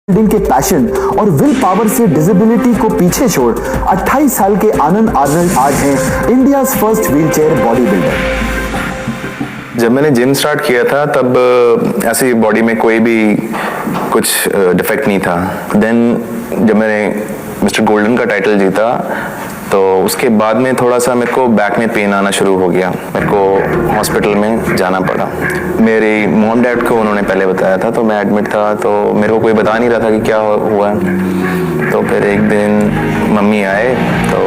Building के passion और will power से डिसेबिलिटी को पीछे छोड़ 28 साल के आनंद आर्नल्ड आज हैं India's first wheelchair body builder. जब मैंने जिम स्टार्ट किया था तब ऐसी बॉडी में कोई भी कुछ डिफेक्ट नहीं था। देन जब मैंने मिस्टर गोल्डन का टाइटल जीता तो उसके बाद में थोड़ा सा मेरे को बैक में पेन आना शुरू हो गया। मेरे को हॉस्पिटल में जाना पड़ा। मेरी मॉम डैड को उन्होंने पहले बताया था, तो मैं एडमिट था, तो मेरे को कोई बता नहीं रहा था कि क्या हुआ है। तो फिर एक दिन मम्मी आए तो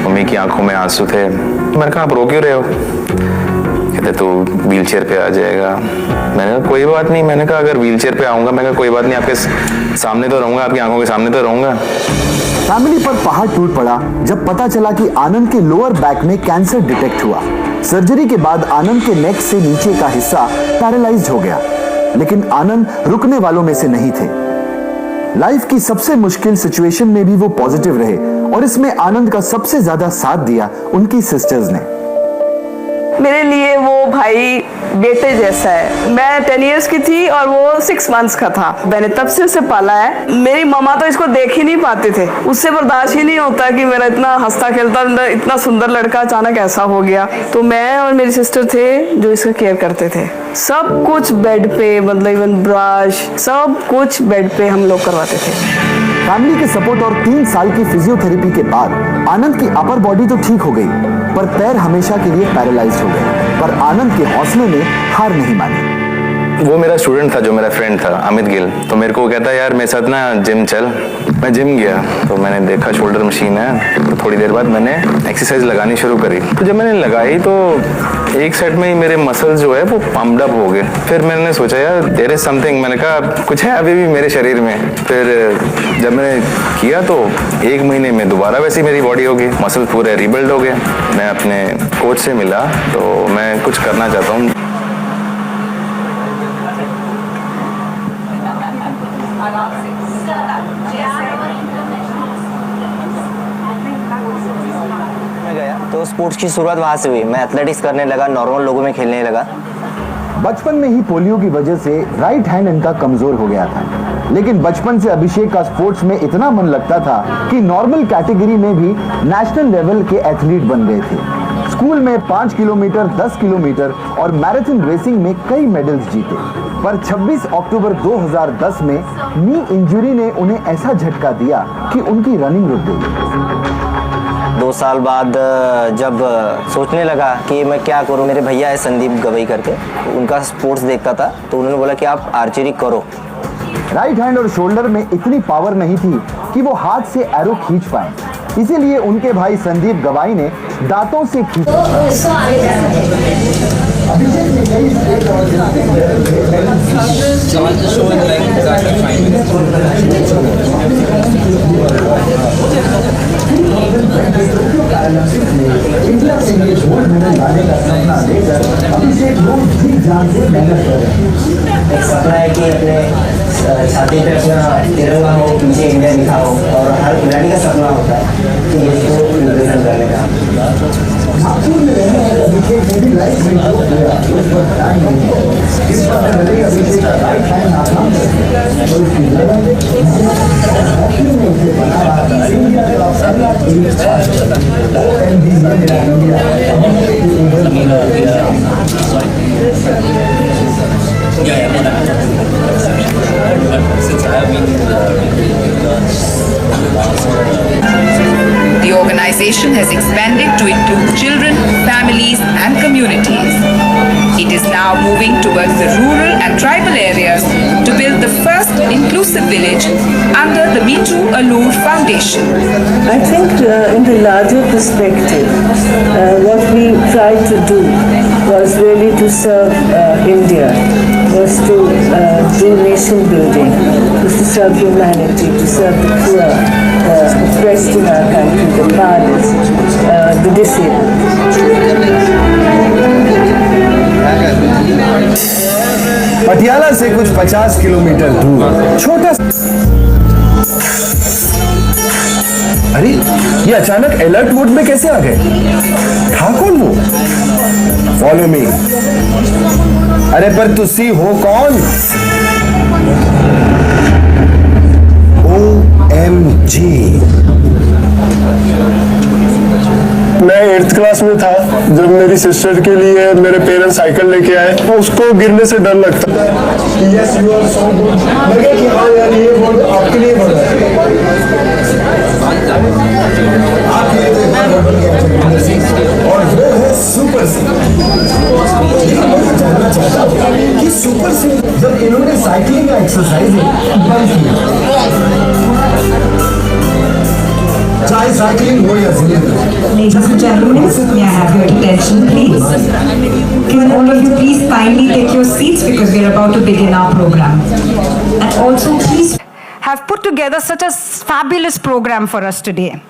मम्मी की आंखों में आंसू थे। मैंने कहा आप रो क्यों रहे हो? कहते तू व्हीलचेयर पे आ जाएगा। मैंने कहा कोई बात नहीं। मैंने कहा अगर व्हीलचेयर पे आऊँगा, मैं कहा कोई बात नहीं, आपके सामने तो रहूँगा, आपकी आंखों के सामने तो रहूँगा। फैमिली पर पहाड़ टूट पड़ा जब पता चला कि आनंद के लोअर बैक में कैंसर डिटेक्ट हुआ। सर्जरी के बाद आनंद के नेक से नीचे का हिस्सा पैरालाइज्ड हो गया, लेकिन आनंद रुकने वालों में से नहीं थे। लाइफ की सबसे मुश्किल सिचुएशन में भी वो पॉजिटिव रहे और इसमें आनंद का सबसे ज्यादा साथ दिया उनकी सिस्टर्स ने। मेरे लिए वो भाई बेटे जैसा है। मैं 10 इयर्स की थी और वो 6 मंथ्स का था। मैंने तब से उसे पाला है। मेरी मामा तो इसको देख ही नहीं पाते थे। उससे बर्दाश्त ही नहीं होता कि मेरा इतना हंसता खेलता इतना सुंदर लड़का अचानक ऐसा हो गया। तो मैं और मेरी सिस्टर थे जो इसका केयर करते थे। सब कुछ बेड पे, मतलब इवन ब्रश, सब कुछ बेड पे हम लोग करवाते थे। फैमिली के सपोर्ट और 3 साल की फिजियोथेरेपी के बाद आनंद की अपर बॉडी तो ठीक हो गई, पर पैर हमेशा के लिए पैरालाइज्ड हो गए। पर आनंद के हौसले ने हार नहीं मानी। वो मेरा स्टूडेंट था, जो मेरा फ्रेंड था अमित गिल, तो मेरे को कहता यार मेरे साथ ना जिम चल। मैं जिम गया तो मैंने देखा शोल्डर मशीन है, तो थोड़ी देर बाद मैंने एक्सरसाइज लगानी शुरू करी। तो जब मैंने लगाई तो एक सेट में ही मेरे मसल्स जो है वो पम्प्ड अप हो गए। फिर मैंने सोचा यार देयर इज समथिंग, मैंने कहा कुछ है अभी भी मेरे शरीर में। फिर जब मैंने किया तो 1 महीने में दोबारा वैसी मेरी बॉडी हो गई, मसल पूरे रिबिल्ड हो गए। मैं अपने कोच से मिला तो मैं कुछ करना चाहता हूँ। मैं गया तो स्पोर्ट्स की शुरुआत वहाँ से हुई। मैं एथलेटिक्स करने लगा, नॉर्मल लोगों में खेलने लगा। बचपन में ही पोलियो की वजह से राइट हैंड इनका कमजोर हो गया था, लेकिन बचपन से अभिषेक का स्पोर्ट्स में इतना मन लगता था कि नॉर्मल कैटेगरी में भी नेशनल लेवल के एथलीट बन गए थे। स्कूल में 5 किलोमीटर, 10 किलोमीटर और मैराथन रेसिंग में कई मेडल्स जीते। पर 26 अक्टूबर 2010 में नी इंजरी ने उन्हें ऐसा झटका दिया कि उनकी रनिंग रुक गई। 2 साल बाद जब सोचने लगा कि मैं क्या करूं, मेरे भैया है संदीप गवई करके, उनका स्पोर्ट्स देखता था, तो उन्होंने बोला कि आप आर्चरी करो। राइट हैंड और शोल्डर में इतनी पावर नहीं थी कि वो हाथ से एरो खींच पाए, इसीलिए उनके भाई संदीप गवाई ने दांतों से खींचा। सपना है कि अपने छाती पे अपना तिरंगा हो, पीछे इंडिया लिखा हो, और हर खिलाड़ी का सपना होता है कि इसको रिप्रेजेंट करने का। The organization has expanded to include children, families and communities. It is now moving towards the rural and tribal areas to build the first inclusive village under the Meetu Allur Foundation. I think in the larger perspective, what we tried to do was really to serve India, was to do nation building, was to serve humanity, to serve the poor, oppressed in our country, the fathers, the disabled. Patiala से कुछ 50 kilometre दूर छोटा। अरे ये अचानक alert mode में कैसे आ गए? था कौन वो? Follow me. अरे पर तुसी हो कौन? मैं 8th क्लास में था जब मेरी सिस्टर के लिए मेरे पेरेंट्स साइकिल लेके आए। उसको गिरने से डर लगता था कि yes you are so good, लगे कि हाँ यार ये वर्ड आपके लिए बना है। और वो है सुपर सिंह। जानना चाहता हूँ कि सुपर सिंह जब इन्होंने साइकिलिंग का एक्सरसाइज बंद किया, चाहे साइकिलिंग हो या Ladies and gentlemen, may I have your attention, please? Can all of you please kindly take your seats because we are about to begin our program. And also, please have put together such a fabulous program for us today.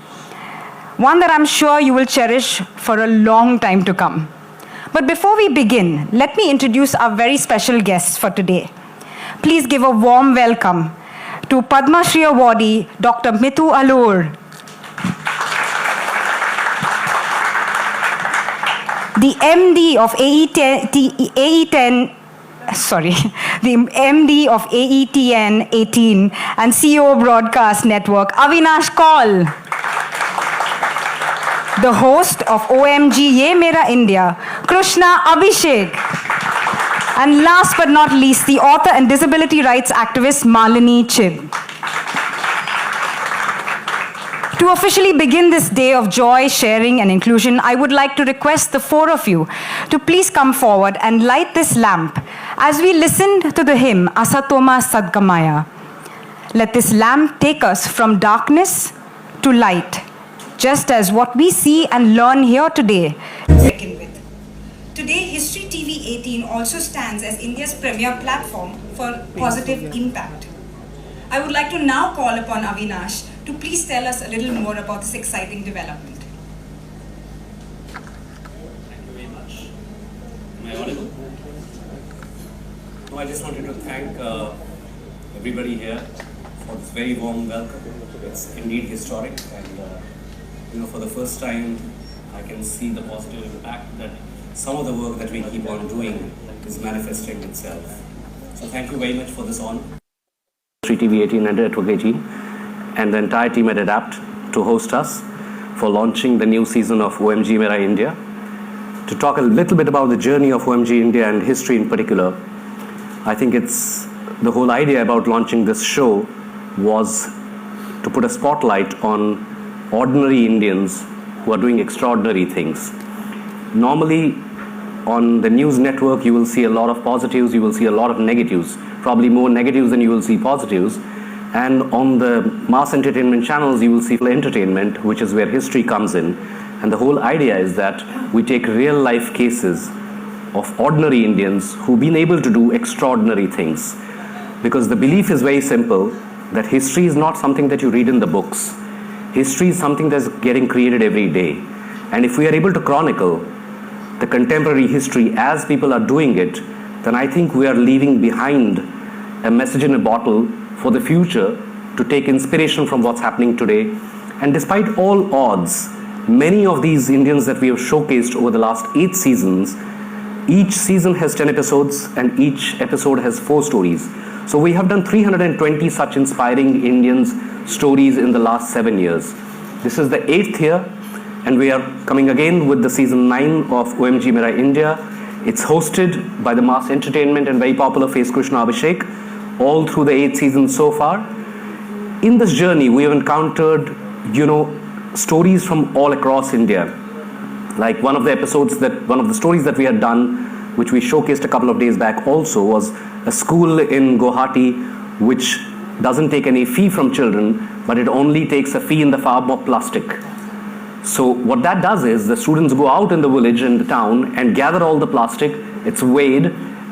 One that I'm sure you will cherish for a long time to come. But before we begin, let me introduce our very special guests for today. Please give a warm welcome to Padma Shri awardee Dr. Mithu Alur, the MD of the MD of AETN 18 and CEO Broadcast Network, Avinash Kaul. The host of OMG Ye Mera India, Krishna Abhishek. And last but not least, the author and disability rights activist, Malini Chib. To officially begin this day of joy, sharing, and inclusion, I would like to request the four of you to please come forward and light this lamp as we listen to the hymn, Asatoma Sadgamaya. Let this lamp take us from darkness to light, just as what we see and learn here today. Today, History TV 18 also stands as India's premier platform for positive impact. I would like to now call upon Avinash to please tell us a little more about this exciting development. Thank you very much. Am I audible? No, I just wanted to thank everybody here for this very warm welcome. It's indeed historic, and for the first time I can see the positive impact that some of the work that we keep on doing is manifesting itself. So thank you very much for this honor. History TV 18 and Network 18 and the entire team at ADAPT to host us for launching the new season of OMG Mera India. To talk a little bit about the journey of OMG India and history in particular, I think it's the whole idea about launching this show was to put a spotlight on ordinary Indians who are doing extraordinary things. Normally on the news network you will see a lot of positives, you will see a lot of negatives, probably more negatives than you will see positives. And on the mass entertainment channels you will see entertainment, which is where history comes in. And the whole idea is that we take real life cases of ordinary Indians who've been able to do extraordinary things. Because the belief is very simple, that history is not something that you read in the books. History is something that's getting created every day. And if we are able to chronicle the contemporary history as people are doing it, then I think we are leaving behind a message in a bottle for the future to take inspiration from what's happening today. And despite all odds, many of these Indians that we have showcased over the last 8 seasons, each season has 10 episodes and each episode has 4 stories. So we have done 320 such inspiring Indians stories in the last 7 years. This is the 8th year, and we are coming again with the season 9 of OMG Mera India. It's hosted by the mass entertainment and very popular face Krishna Abhishek, all through the 8 seasons so far. In this journey, we have encountered, stories from all across India. Like one of the stories that we had done, which we showcased a couple of days back also, was a school in Guwahati which doesn't take any fee from children, but it only takes a fee in the form of plastic. So what that does is the students go out in the village and the town and gather all the plastic, it's weighed,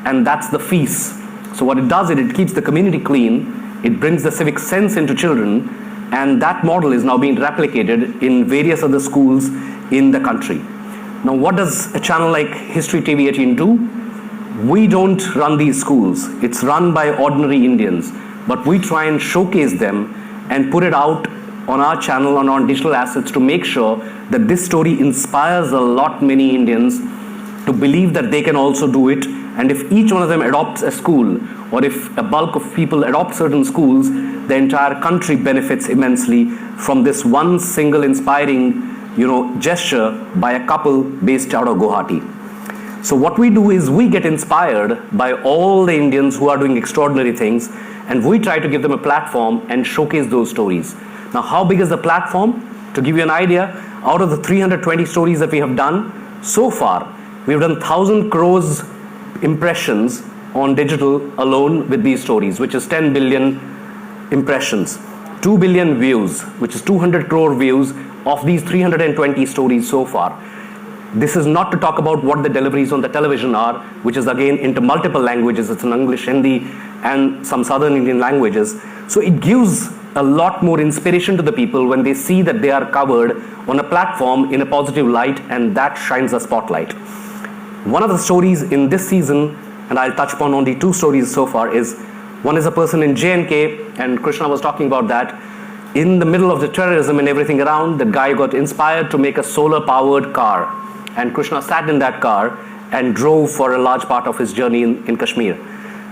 and that's the fees. So what it does is it keeps the community clean, it brings the civic sense into children, and that model is now being replicated in various other schools in the country. Now what does a channel like History TV 18 do? We don't run these schools, it's run by ordinary Indians, but we try and showcase them and put it out on our channel and on digital assets to make sure that this story inspires a lot many Indians to believe that they can also do it. And if each one of them adopts a school or if a bulk of people adopt certain schools, the entire country benefits immensely from this one single inspiring, gesture by a couple based out of Guwahati. So what we do is we get inspired by all the Indians who are doing extraordinary things, and we try to give them a platform and showcase those stories. Now, how big is the platform? To give you an idea, out of the 320 stories that we have done so far, we've done 1,000 crores impressions on digital alone with these stories, which is 10 billion impressions, 2 billion views, which is 200 crore views of these 320 stories so far. This is not to talk about what the deliveries on the television are, which is again into multiple languages. It's in English, Hindi, and some Southern Indian languages. So it gives a lot more inspiration to the people when they see that they are covered on a platform in a positive light, and that shines a spotlight. One of the stories in this season, and I'll touch upon only 2 stories so far, is one is a person in J&K, and Krishna was talking about that. In the middle of the terrorism and everything around, the guy got inspired to make a solar-powered car, and Krishna sat in that car and drove for a large part of his journey in Kashmir.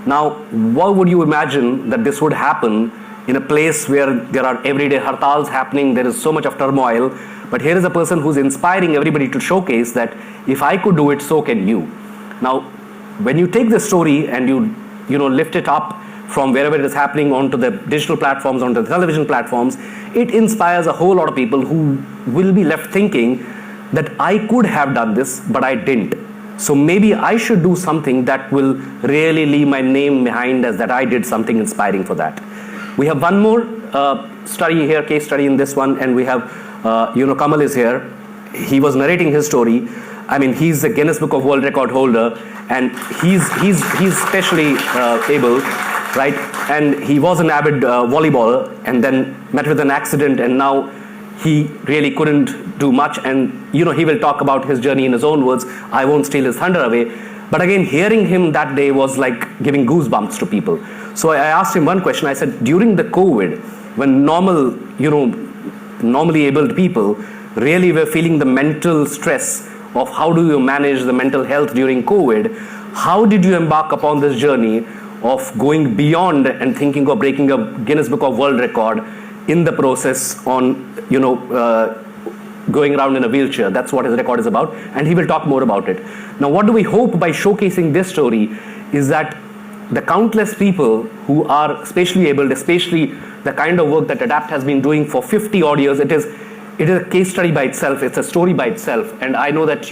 Now, what would you imagine that this would happen in a place where there are everyday hartals happening, there is so much of turmoil, but here is a person who's inspiring everybody to showcase that if I could do it, so can you. Now, when you take this story and you lift it up from wherever it is happening onto the digital platforms, onto the television platforms, it inspires a whole lot of people who will be left thinking that I could have done this, but I didn't. So maybe I should do something that will really leave my name behind as that I did something inspiring for that. We have one more study here, case study in this one, and we have, Kamal is here. He was narrating his story. I mean, he's a Guinness Book of World Record holder, and he's specially able, right? And he was an avid volleyballer, and then met with an accident, and now he really couldn't do much. And he will talk about his journey in his own words. I won't steal his thunder away. But again, hearing him that day was like giving goosebumps to people. So I asked him one question. I said, during the COVID, when normally abled people really were feeling the mental stress of how do you manage the mental health during COVID, how did you embark upon this journey of going beyond and thinking of breaking a Guinness Book of World Record in the process on, going around in a wheelchair? That's what his record is about, and he will talk more about it. Now, what do we hope by showcasing this story is that the countless people who are spatially abled, especially the kind of work that ADAPT has been doing for 50 odd years, it is a case study by itself, it's a story by itself. And I know that,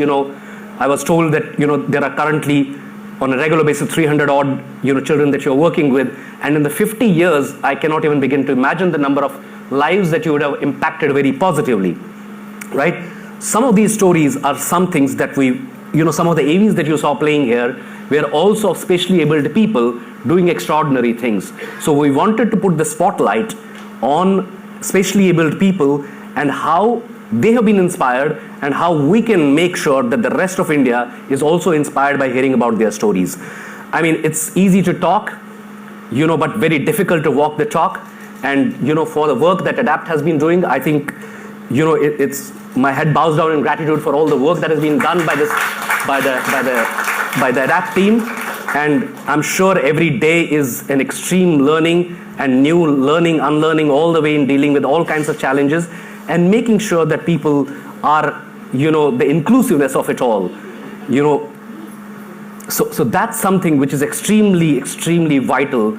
I was told that, there are currently on a regular basis 300 odd, children that you're working with. And in the 50 years, I cannot even begin to imagine the number of lives that you would have impacted very positively, right? Some of these stories are some things that some of the AVs that you saw playing here were also of spatially abled people doing extraordinary things. So we wanted to put the spotlight on spatially abled people and how they have been inspired and how we can make sure that the rest of India is also inspired by hearing about their stories. I mean, it's easy to talk, but very difficult to walk the talk. And, for the work that ADAPT has been doing, I think, it's my head bows down in gratitude for all the work that has been done by the ADAPT team. And I'm sure every day is an extreme learning and new learning, unlearning all the way in dealing with all kinds of challenges and making sure that people are, the inclusiveness of it all, So that's something which is extremely, extremely vital,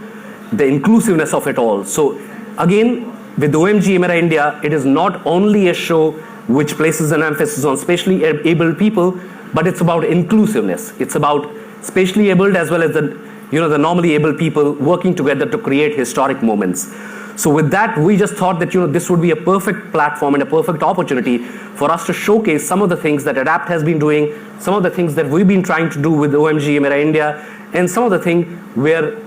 the inclusiveness of it all. So again, with OMG Mera India, it is not only a show which places an emphasis on spatially abled people, but it's about inclusiveness. It's about spatially abled as well as the normally abled people working together to create historic moments. So with that, we just thought that this would be a perfect platform and a perfect opportunity for us to showcase some of the things that ADAPT has been doing, some of the things that we've been trying to do with OMG Mera India, and some of the things where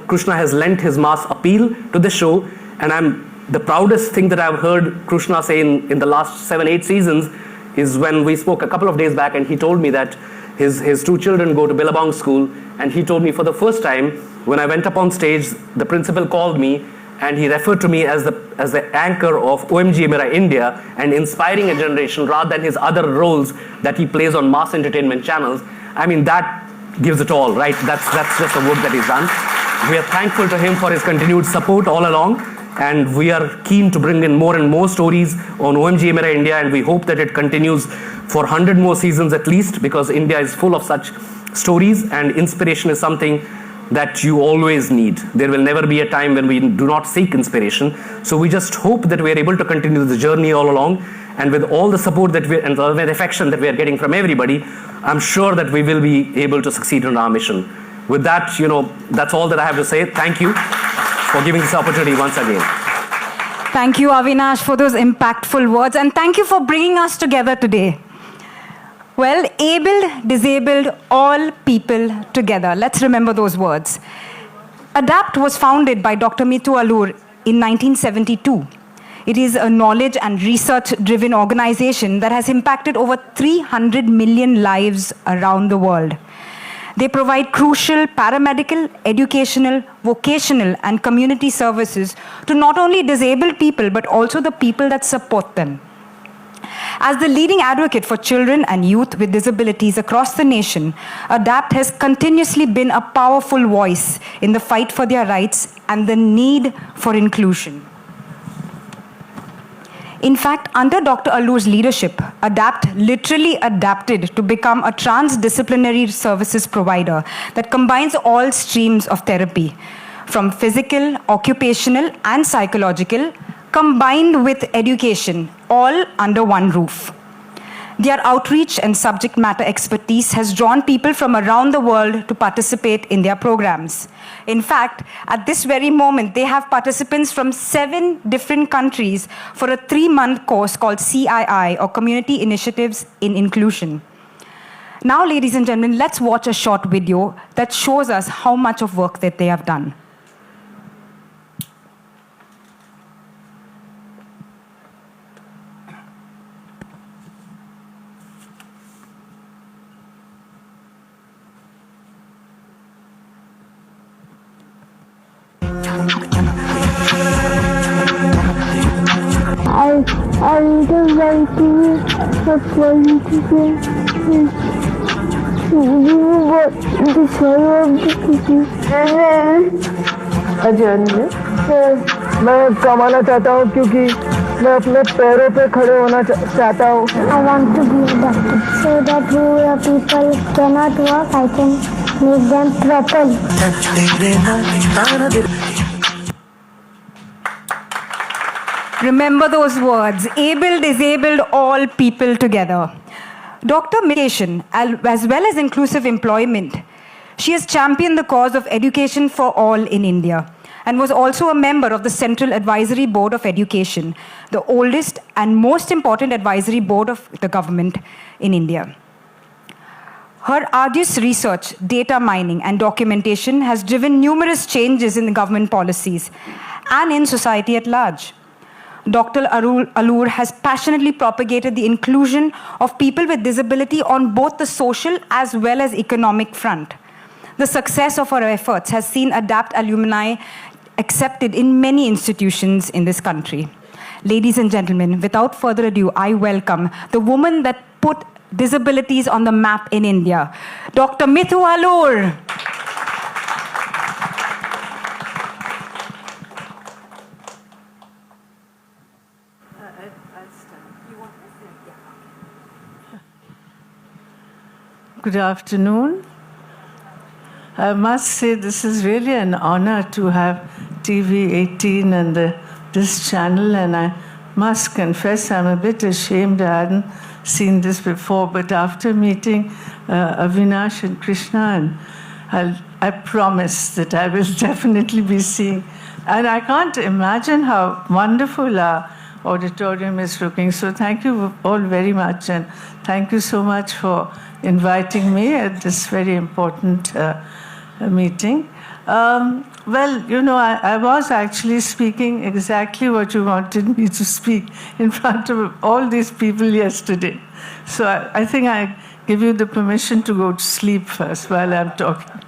Krishna has lent his mass appeal to the show. And the proudest thing that I've heard Krishna say in the last 7-8 seasons is when we spoke a couple of days back, and he told me that his 2 children go to Billabong School, and he told me for the first time when I went up on stage, the principal called me and he referred to me as the anchor of OMG Mera India and inspiring a generation rather than his other roles that he plays on mass entertainment channels. I mean, that gives it all, right? That's just the work that he's done. We are thankful to him for his continued support all along, and we are keen to bring in more and more stories on OMG Mera India, and we hope that it continues for 100 more seasons at least, because India is full of such stories, and inspiration is something that you always need. There will never be a time when we do not seek inspiration. So we just hope that we are able to continue the journey all along, and with all the support that we and the affection that we are getting from everybody, I'm sure that we will be able to succeed in our mission. With that, that's all that I have to say. Thank you for giving this opportunity once again. Thank you, Avinash, for those impactful words, and thank you for bringing us together today. Well, abled, disabled, all people together. Let's remember those words. ADAPT was founded by Dr. Mithu Alur in 1972. It is a knowledge and research-driven organization that has impacted over 300 million lives around the world. They provide crucial paramedical, educational, vocational, and community services to not only disabled people, but also the people that support them. As the leading advocate for children and youth with disabilities across the nation, ADAPT has continuously been a powerful voice in the fight for their rights and the need for inclusion. In fact, under Dr. Alur's leadership, ADAPT literally adapted to become a transdisciplinary services provider that combines all streams of therapy, from physical, occupational, and psychological, combined with education, all under one roof. Their outreach and subject matter expertise has drawn people from around the world to participate in their programs. In fact, at this very moment, they have participants from 7 different countries for a 3-month course called CII, or Community Initiatives in Inclusion. Now, ladies and gentlemen, let's watch a short video that shows us how much of work that they have done. I read a writing a poem today. You what the sorrow of the city. मैं कमाना चाहता हूँ क्योंकि मैं अपने पैरों पे खड़े होना चाहता हूँ. I want to be a doctor so that who people cannot walk, I can make them properly. Remember those words, able, disabled, all people together. Dr. Mithu, as well as inclusive employment, she has championed the cause of education for all in India and was also a member of the Central Advisory Board of Education, the oldest and most important advisory board of the government in India. Her arduous research, data mining, and documentation has driven numerous changes in the government policies and in society at large. Dr. Alur has passionately propagated the inclusion of people with disability on both the social as well as economic front. The success of her efforts has seen ADAPT alumni accepted in many institutions in this country. Ladies and gentlemen, without further ado, I welcome the woman that put disabilities on the map in India, Dr. Mithu Alur. Good afternoon. I must say this is really an honor to have TV 18 and this channel, and I must confess I'm a bit ashamed I hadn't seen this before, but after meeting Avinash and Krishna, I promise that I will definitely be seeing. And I can't imagine how wonderful our auditorium is looking. So thank you all very much, and thank you so much for inviting me at this very important meeting. Well, I was actually speaking exactly what you wanted me to speak in front of all these people yesterday. So I think I give you the permission to go to sleep first while I'm talking.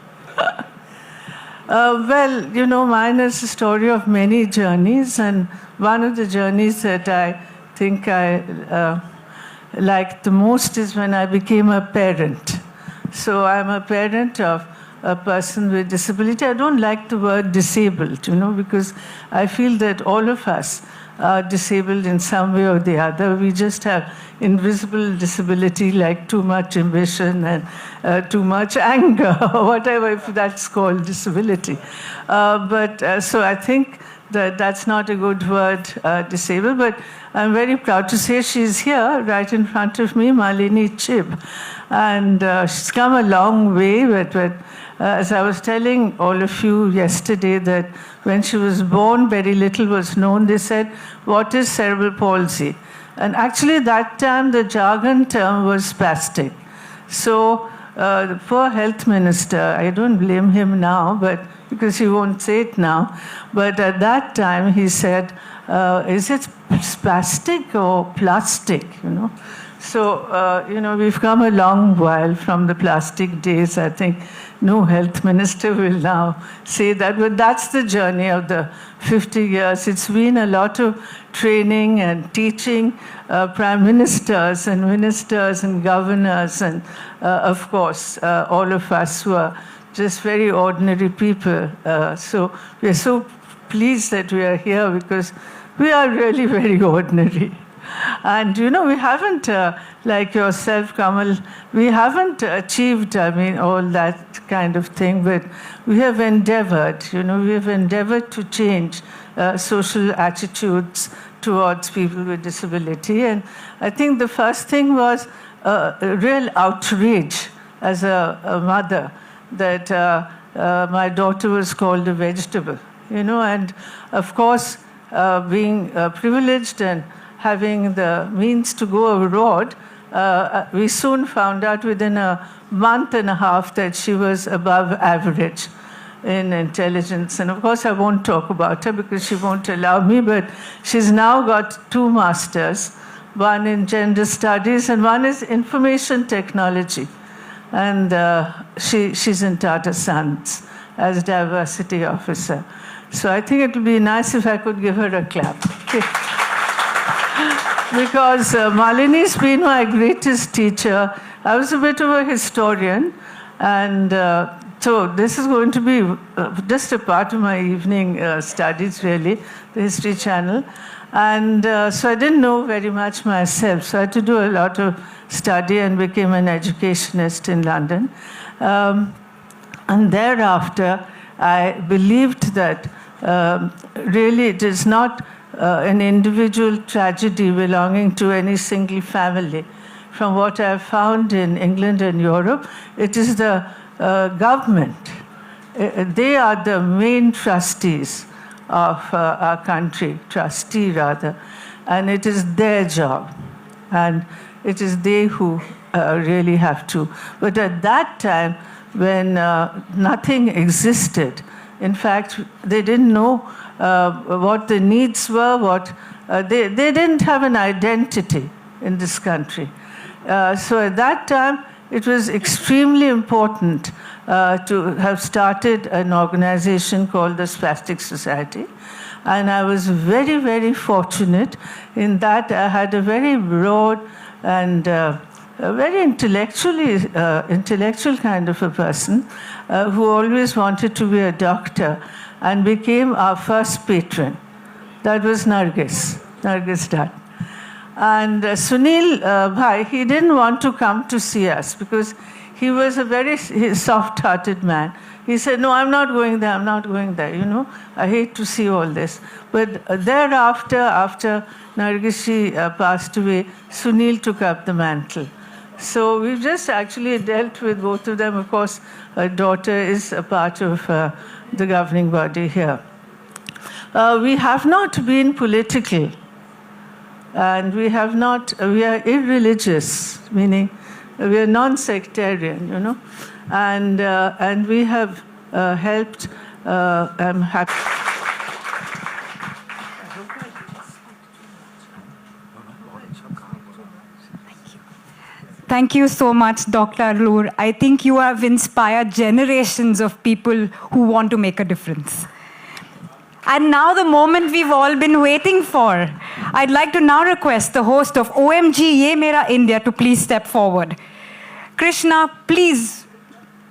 Well, mine is a story of many journeys, and one of the journeys that I think I liked the most is when I became a parent. So I'm a parent of a person with disability. I don't like the word disabled, because I feel that all of us are disabled in some way or the other. We just have invisible disability, like too much ambition and too much anger, or whatever, if that's called disability. So I think that's not a good word, disabled, but I'm very proud to say she's here, right in front of me, Malini Chib. And she's come a long way, but as I was telling all of you yesterday, that when she was born, very little was known. They said, what is cerebral palsy? And actually that time, the jargon term was spastic. So the poor health minister, I don't blame him now, but because he won't say it now, but at that time he said, is it spastic or plastic, So, we've come a long while from the plastic days. I think no health minister will now say that, but that's the journey of the 50 years. It's been a lot of training and teaching prime ministers and governors and, of course, all of us who are just very ordinary people. So we're so pleased that we are here because we are really very ordinary. And, we haven't, like yourself, Kamal, we haven't achieved, all that kind of thing, but we have endeavored, to change social attitudes towards people with disability. And I think the first thing was a real outrage as a mother that my daughter was called a vegetable, and of course, being privileged and having the means to go abroad, we soon found out within a month and a half that she was above average in intelligence. And of course, I won't talk about her because she won't allow me, but she's now got 2 masters, one in gender studies and one is information technology. And she's in Tata Sons as diversity officer. So I think it would be nice if I could give her a clap. Okay. Because Malini's been my greatest teacher. I was a bit of a historian, and so this is going to be just a part of my evening studies, really, the History Channel. And so I didn't know very much myself, so I had to do a lot of study and became an educationist in London. And thereafter, I believed that really it is not an individual tragedy belonging to any single family. From what I've found in England and Europe, it is the government. They are the main trustees of our country, trustee rather, and it is their job. And it is they who really have to. But at that time, when nothing existed, in fact, they didn't know what the needs were, they didn't have an identity in this country. So at that time, it was extremely important to have started an organization called the Spastic Society. And I was very, very fortunate in that I had a very broad and a very intellectual kind of a person who always wanted to be a doctor and became our first patron. That was Nargis Dutt. And Sunil Bhai, he didn't want to come to see us because he was a very soft-hearted man. He said, no, I'm not going there, I hate to see all this. But thereafter, after Nargis passed away, Sunil took up the mantle. So we've just actually dealt with both of them. Of course, her daughter is a part of the governing body here. We have not been political, and we are irreligious, meaning we are non-sectarian, and we have helped. I'm happy. Thank you so much, Dr. Arlur. I think you have inspired generations of people who want to make a difference. And now the moment we've all been waiting for. I'd like to now request the host of OMG Ye Mera India to please step forward. Krishna, please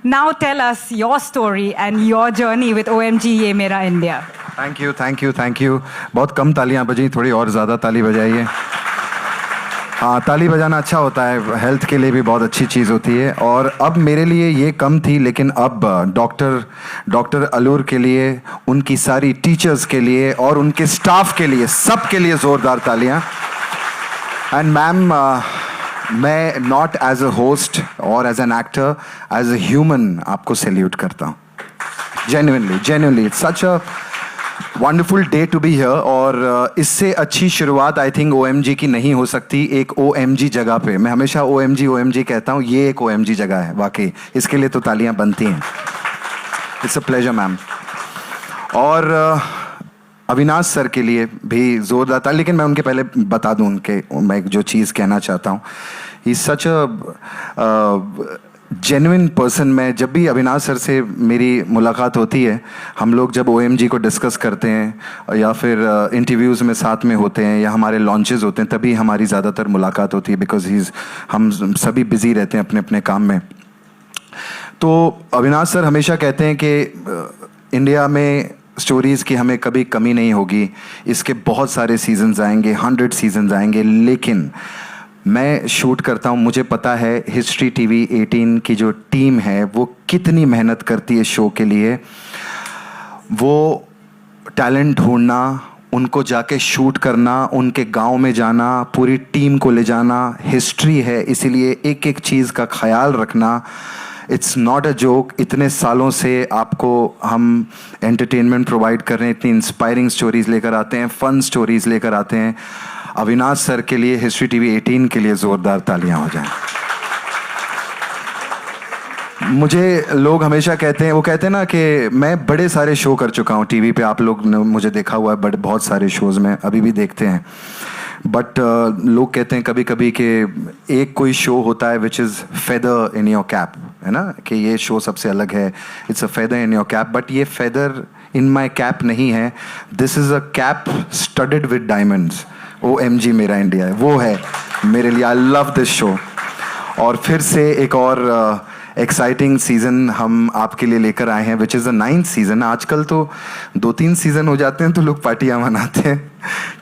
now tell us your story and your journey with OMG Ye Mera India. Thank you thank you thank you. बहुत कम तालियां बजी, थोड़ी और ज़्यादा ताली बजाइए. हाँ, ताली बजाना अच्छा होता है, हेल्थ के लिए भी बहुत अच्छी चीज़ होती है. और अब मेरे लिए ये कम थी, लेकिन अब डॉक्टर अलूर के लिए, उनकी सारी टीचर्स के लिए और उनके स्टाफ के लिए, सब के लिए ज़ोरदार तालियां. एंड मैम, मैं नॉट एज अ होस्ट और as an actor, as a human आपको सैल्यूट करता हूँ. Genuinely it's such a wonderful day to be here. और इससे अच्छी शुरुआत आई थिंक OMG की नहीं हो सकती. एक OMG जगह पे, मैं हमेशा OMG कहता हूँ, ये एक OMG जगह है वाकई. इसके लिए तो तालियां बनती हैं. It's a pleasure ma'am. और अविनाश सर के लिए भी जोरदार था. लेकिन मैं उनके पहले बता दूं, मैं जो चीज़ कहना चाहता हूँ, ही सच अ जेन्युइन पर्सन. मैं जब भी अविनाश सर से मेरी मुलाकात होती है, हम लोग जब OMG को डिस्कस करते हैं या फिर इंटरव्यूज़ में साथ में होते हैं या हमारे लॉन्चेस होते हैं, तभी हमारी ज़्यादातर मुलाकात होती है. बिकॉज हम सभी बिजी रहते हैं अपने अपने काम में. तो अविनाश सर हमेशा कहते हैं कि इंडिया में स्टोरीज़ की हमें कभी कमी नहीं होगी. इसके बहुत सारे सीजन्स आएंगे, 100 सीजन्स आएंगे. लेकिन मैं शूट करता हूँ, मुझे पता है हिस्ट्री TV 18 की जो टीम है वो कितनी मेहनत करती है शो के लिए. वो टैलेंट ढूंढना, उनको जाके शूट करना, उनके गांव में जाना, पूरी टीम को ले जाना, हिस्ट्री है, इसीलिए एक एक चीज़ का ख्याल रखना. It's not a joke. इतने सालों से आपको हम एंटरटेनमेंट प्रोवाइड कर रहे हैं, इतनी इंस्पायरिंग स्टोरीज़ लेकर आते हैं, फ़न स्टोरीज़ लेकर आते हैं. अविनाश सर के लिए, हिस्ट्री TV 18 के लिए ज़ोरदार तालियां हो जाएं. मुझे लोग हमेशा कहते हैं, वो कहते हैं ना कि मैं बड़े सारे शो कर चुका हूँ टीवी पे. आप लोग ने मुझे देखा हुआ है बहुत सारे शोज़ में, अभी भी देखते हैं. बट लोग कहते हैं कभी कभी कि एक कोई शो होता है which is feather in your cap, है ना, कि ये शो सबसे अलग है, it's a feather in your cap. But ये फेदर इन माई कैप नहीं है. This is a cap studded with diamonds. OMG मेरा इंडिया है, वो है मेरे लिए. I love this show. और फिर से एक और एक्साइटिंग सीज़न हम आपके लिए लेकर आए हैं, which is the 9th season. आजकल तो 2-3 सीज़न हो जाते हैं तो लोग पार्टियां मनाते हैं,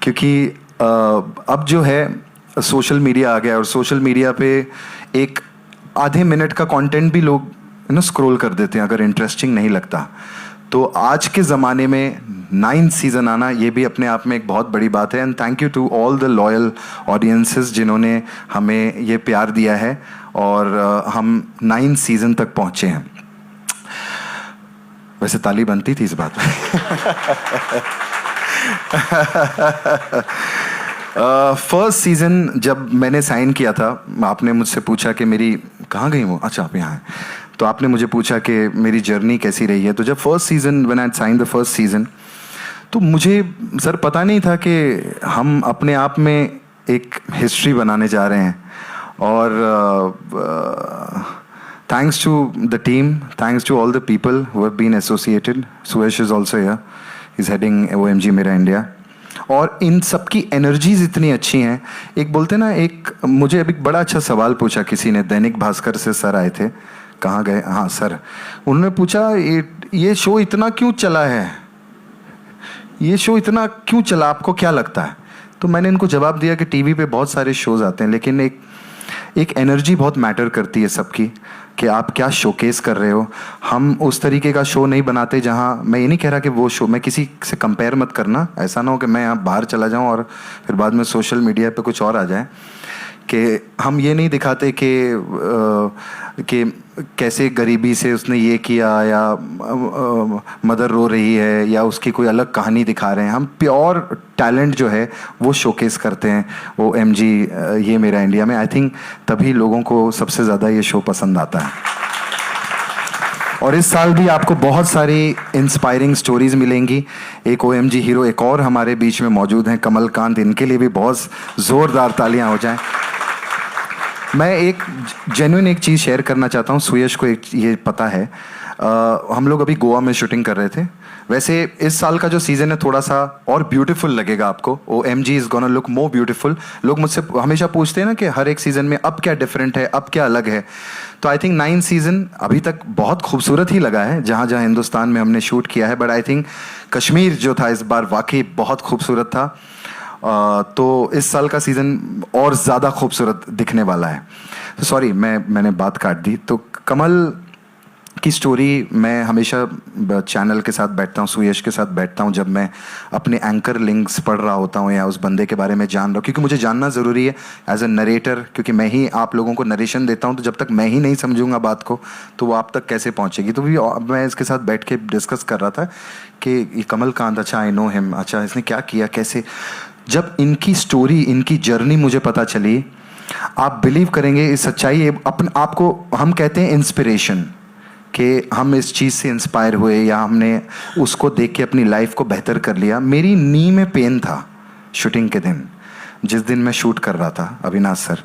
क्योंकि अब जो है सोशल मीडिया आ गया. और सोशल मीडिया पे एक आधे मिनट का कंटेंट भी लोग स्क्रॉल कर देते हैं अगर इंटरेस्टिंग नहीं लगता. तो आज के ज़माने में 9th सीज़न आना, ये भी अपने आप में एक बहुत बड़ी बात है. And thank you to all the loyal audiences जिन्होंने हमें ये प्यार दिया है और हम 9th सीज़न तक पहुँचे हैं. वैसे ताली बनती थी इस बात में. फर्स्ट सीज़न जब मैंने साइन किया था, आपने मुझसे पूछा कि मेरी कहाँ गई वो, अच्छा आप यहाँ हैं, तो आपने मुझे पूछा कि मेरी जर्नी कैसी रही है. तो जब first season, when I sign the first season, तो मुझे सर पता नहीं था कि हम अपने आप में एक हिस्ट्री बनाने जा रहे हैं. और thanks to the team, thanks to all the people who have been associated. Suyash is also here, is heading OMG मेरा इंडिया. और इन सब की एनर्जीज इतनी अच्छी हैं. एक बोलते ना, एक मुझे अभी बड़ा अच्छा सवाल पूछा किसी ने, दैनिक भास्कर से सर आए थे, कहाँ गए, हाँ सर, उन्होंने पूछा ये शो इतना क्यों चला है, ये शो इतना क्यों चला, आपको क्या लगता है. तो मैंने इनको जवाब दिया कि टीवी पे बहुत सारे शोज़ आते हैं, लेकिन एक एनर्जी बहुत मैटर करती है सबकी, कि आप क्या शोकेस कर रहे हो. हम उस तरीके का शो नहीं बनाते जहाँ, मैं ये नहीं कह रहा कि वो शो, मैं किसी से कंपेयर मत करना, ऐसा ना हो कि मैं यहाँ बाहर चला जाऊँ और फिर बाद में सोशल मीडिया पे कुछ और आ जाए. कि हम ये नहीं दिखाते कि कैसे गरीबी से उसने ये किया, या मदर रो रही है, या उसकी कोई अलग कहानी दिखा रहे हैं. हम प्योर टैलेंट जो है वो शोकेस करते हैं OMG ये मेरा इंडिया में. आई थिंक तभी लोगों को सबसे ज़्यादा ये शो पसंद आता है. और इस साल भी आपको बहुत सारी इंस्पायरिंग स्टोरीज़ मिलेंगी. एक OMG हीरो एक और हमारे बीच में मौजूद हैं, कमल कांत. इनके लिए भी बहुत ज़ोरदार तालियां हो जाएं. मैं एक जेन्युइन एक चीज़ शेयर करना चाहता हूँ। सुयश को एक ये पता है, हम लोग अभी गोवा में शूटिंग कर रहे थे। वैसे इस साल का जो सीज़न है थोड़ा सा और ब्यूटीफुल लगेगा आपको। OMG is gonna look more beautiful. लोग मुझसे हमेशा पूछते हैं ना कि हर एक सीज़न में अब क्या डिफरेंट है, अब क्या अलग है। तो आई थिंक 9 सीज़न अभी तक बहुत खूबसूरत ही लगा है जहाँ जहाँ हिंदुस्तान में हमने शूट किया है। बट आई थिंक कश्मीर जो था इस बार वाकई बहुत खूबसूरत था। तो इस साल का सीज़न और ज़्यादा खूबसूरत दिखने वाला है। तो सॉरी मैंने बात काट दी। तो कमल की स्टोरी मैं हमेशा चैनल के साथ बैठता हूँ, सुयश के साथ बैठता हूँ जब मैं अपने एंकर लिंक्स पढ़ रहा होता हूँ या उस बंदे के बारे में जान रहा हूँ, क्योंकि मुझे जानना ज़रूरी है एज अ नरेटर, क्योंकि मैं ही आप लोगों को नरेशन देता हूँ। तो जब तक मैं ही नहीं समझूंगा बात को तो वो आप तक कैसे पहुँचेगी। तो भी मैं इसके साथ बैठ के डिस्कस कर रहा था कि ये कमलकांत, अच्छा आई नो हिम, अच्छा इसने क्या किया, कैसे। जब इनकी स्टोरी, इनकी जर्नी मुझे पता चली, आप बिलीव करेंगे इस सच्चाई। अपन आपको हम कहते हैं इंस्पिरेशन, कि हम इस चीज़ से इंस्पायर हुए या हमने उसको देख के अपनी लाइफ को बेहतर कर लिया। मेरी नी में पेन था शूटिंग के दिन, जिस दिन मैं शूट कर रहा था अविनाश सर,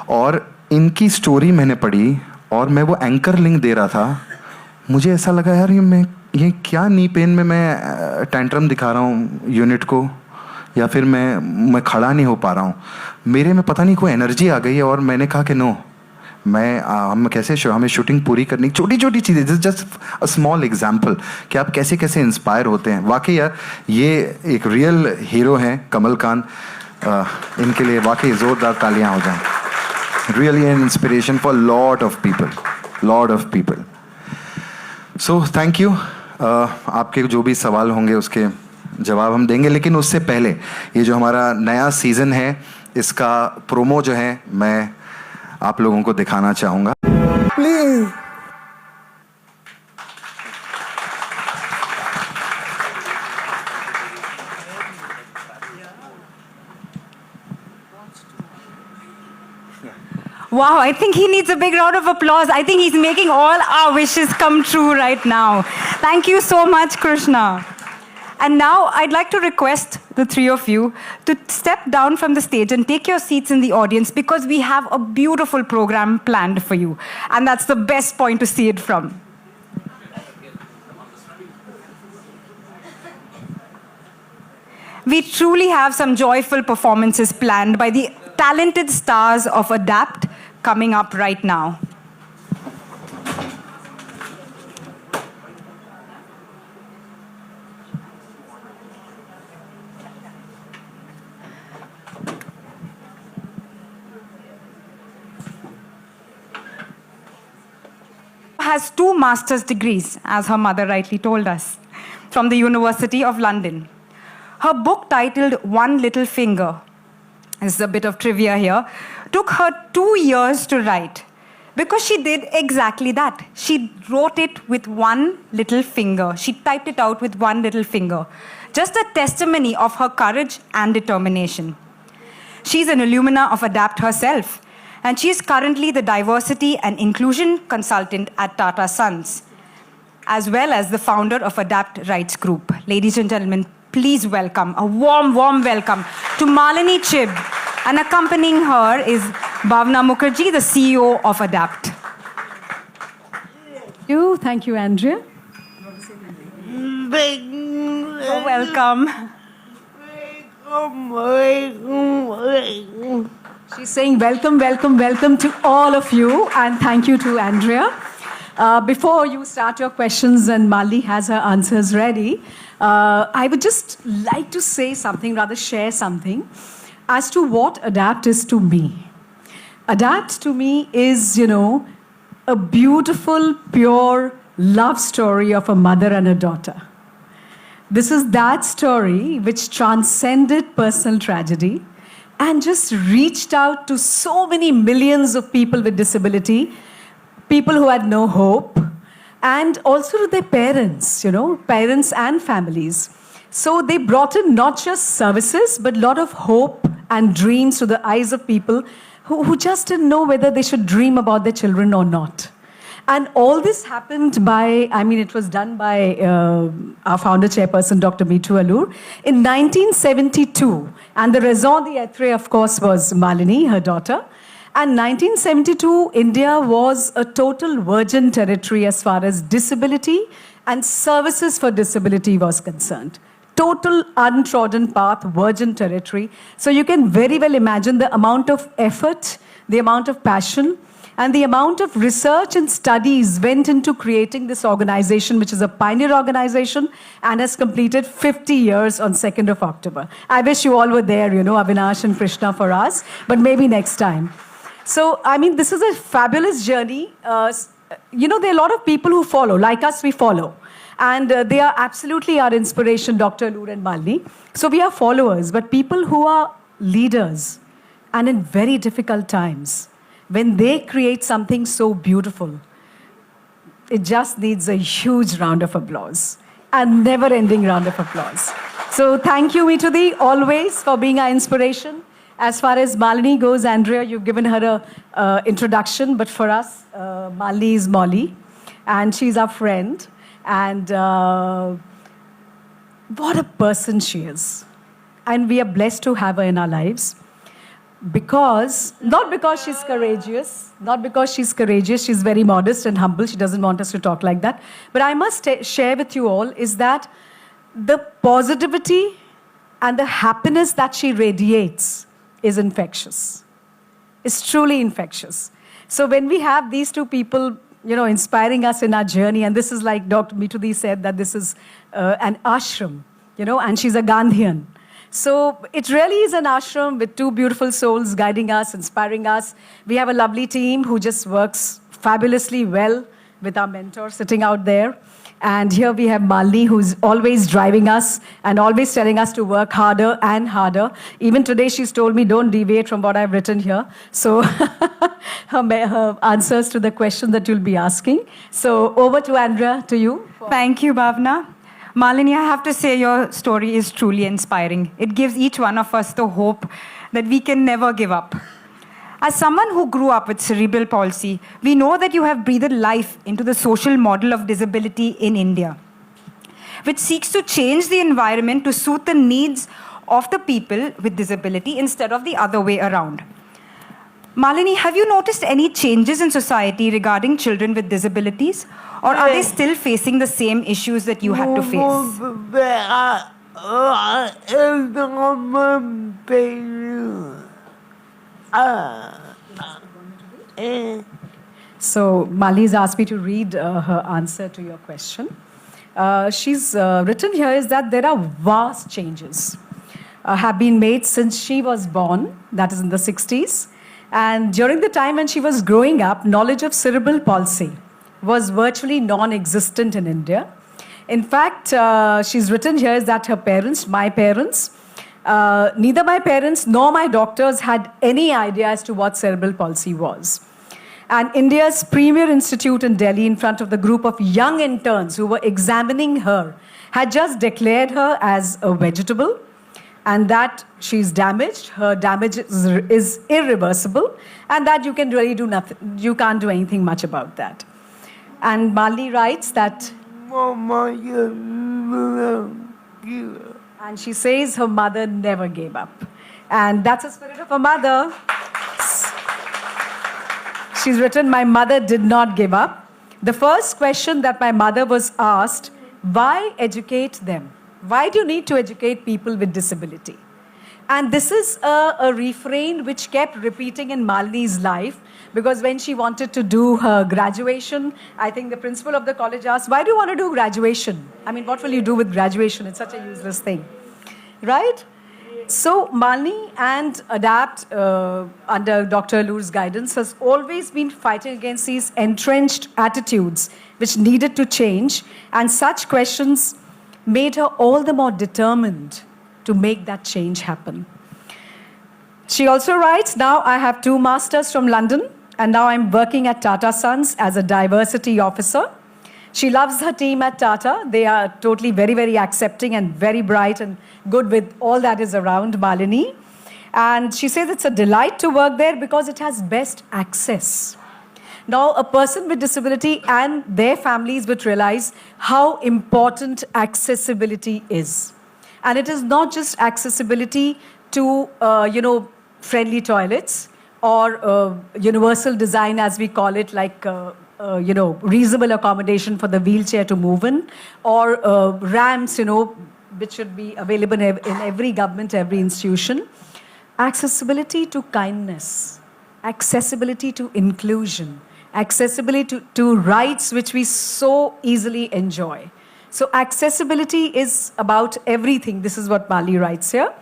और इनकी स्टोरी मैंने पढ़ी और मैं वो एंकर लिंक दे रहा था। मुझे ऐसा लगा यार ये क्या नी पेन में मैं टेंट्रम दिखा रहा हूँ यूनिट को, या फिर मैं खड़ा नहीं हो पा रहा हूँ। मेरे में पता नहीं कोई एनर्जी आ गई है और मैंने कहा कि नो, हम कैसे हमें शूटिंग पूरी करनी। छोटी छोटी चीज़ें, जस्ट अ स्मॉल एग्जाम्पल कि आप कैसे कैसे इंस्पायर होते हैं। वाकई यार ये एक रियल हीरो हैं कमलकांत। इनके लिए वाकई ज़ोरदार तालियां हो जाएं। Really an inspiration for lot of people. So thank you. आपके जो भी सवाल होंगे उसके जवाब हम देंगे, लेकिन उससे पहले ये जो हमारा नया सीज़न है इसका प्रोमो जो है मैं आप लोगों को दिखाना चाहूँगा। Please Wow, I think he needs a big round of applause. I think he's making all our wishes come true right now. Thank you so much, Krishna. And now I'd like to request the three of you to step down from the stage and take your seats in the audience, because we have a beautiful program planned for you. And that's the best point to see it from. We truly have some joyful performances planned by the talented stars of ADAPT coming up right now. Has 2 master's degrees, as her mother rightly told us, from the University of London. Her book titled One Little Finger, this is a bit of trivia here, took her 2 years to write, because she did exactly that. She wrote it with one little finger. She typed it out with one little finger. Just a testimony of her courage and determination. She's an alumna of ADAPT herself, and she is currently the diversity and inclusion consultant at Tata Sons, as well as the founder of ADAPT Rights Group. Ladies and gentlemen, please welcome, a warm, warm welcome to Malini Chib. And accompanying her is Bhavna Mukherjee, the CEO of ADAPT. Thank you, Andrea. So welcome. She's saying welcome, welcome, welcome to all of you, and thank you to Andrea. Before you start your questions and Mali has her answers ready, I would just like to say something, rather share something, as to what ADAPT is to me. ADAPT to me is, a beautiful, pure love story of a mother and a daughter. This is that story which transcended personal tragedy and just reached out to so many millions of people with disability, people who had no hope, and also to their parents, parents and families. So they brought in not just services, but a lot of hope and dreams to the eyes of people who just didn't know whether they should dream about their children or not. And all this happened it was done by our founder chairperson, Dr. Meetu Allur, in 1972. And the raison d'etre, of course, was Malini, her daughter. And 1972, India was a total virgin territory as far as disability and services for disability was concerned. Total untrodden path, virgin territory. So you can very well imagine the amount of effort, the amount of passion, and the amount of research and studies went into creating this organization, which is a pioneer organization and has completed 50 years on 2nd of October. I wish you all were there, Avinash and Krishna for us, but maybe next time. So, I mean, this is a fabulous journey. There are a lot of people who follow, like us, we follow. And they are absolutely our inspiration, Dr. Noor and Malini. So we are followers, but people who are leaders and in very difficult times, when they create something so beautiful, it just needs a huge round of applause, a never-ending round of applause. So thank you, Mitudi, always for being our inspiration. As far as Malini goes, Andrea, you've given her a introduction, but for us, Malini is Molly, and she's our friend. And what a person she is. And we are blessed to have her in our lives. Not because she's courageous, she's very modest and humble. She doesn't want us to talk like that. But I must share with you all is that the positivity and the happiness that she radiates is infectious. It's truly infectious. So when we have these two people, inspiring us in our journey, and this is like Dr. Mitudi said, that this is an ashram, and she's a Gandhian. So it really is an ashram with two beautiful souls guiding us, inspiring us. We have a lovely team who just works fabulously well with our mentor sitting out there. And here we have Malini, who's always driving us and always telling us to work harder and harder. Even today, she's told me, don't deviate from what I've written here. So her answers to the question that you'll be asking. So over to Andrea, to you. Thank you, Bhavna. Malini, I have to say your story is truly inspiring. It gives each one of us the hope that we can never give up. As someone who grew up with cerebral palsy, we know that you have breathed life into the social model of disability in India, which seeks to change the environment to suit the needs of the people with disability instead of the other way around. Malini, have you noticed any changes in society regarding children with disabilities? Or are they still facing the same issues that you had to face? So Malini's asked me to read her answer to your question. She's written here is that there are vast changes have been made since she was born, that is in the 60s. And during the time when she was growing up, knowledge of cerebral palsy was virtually non-existent in India. In fact, she's written here is that her parents, my parents, neither my parents nor my doctors had any idea as to what cerebral palsy was. And India's premier institute in Delhi, in front of the group of young interns who were examining her, had just declared her as a vegetable and that she's damaged, her damage is irreversible, and that you can really do nothing, you can't do anything much about that. And Malini writes that, and she says her mother never gave up. And that's the spirit of a mother. She's written, my mother did not give up. The first question that my mother was asked, why educate them? Why do you need to educate people with disability? And this is a refrain which kept repeating in Malini's life, because when she wanted to do her graduation, I think the principal of the college asked, why do you want to do graduation? I mean, what will you do with graduation? It's such a useless thing, right? So Malini and ADAPT, under Dr. Noor's guidance, has always been fighting against these entrenched attitudes which needed to change, and such questions made her all the more determined to make that change happen. She also writes, now I have 2 masters from London, and now I'm working at Tata Sons as a diversity officer. She loves her team at Tata. They are totally very, very accepting and very bright and good with all that is around Malini. And she says it's a delight to work there because it has best access. Now, a person with disability and their families would realize how important accessibility is. And it is not just accessibility to, friendly toilets or universal design, as we call it, like reasonable accommodation for the wheelchair to move in, or ramps, which should be available in every government, every institution. Accessibility to kindness, accessibility to inclusion, accessibility to rights which we so easily enjoy. So accessibility is about everything. This is what Mali writes here.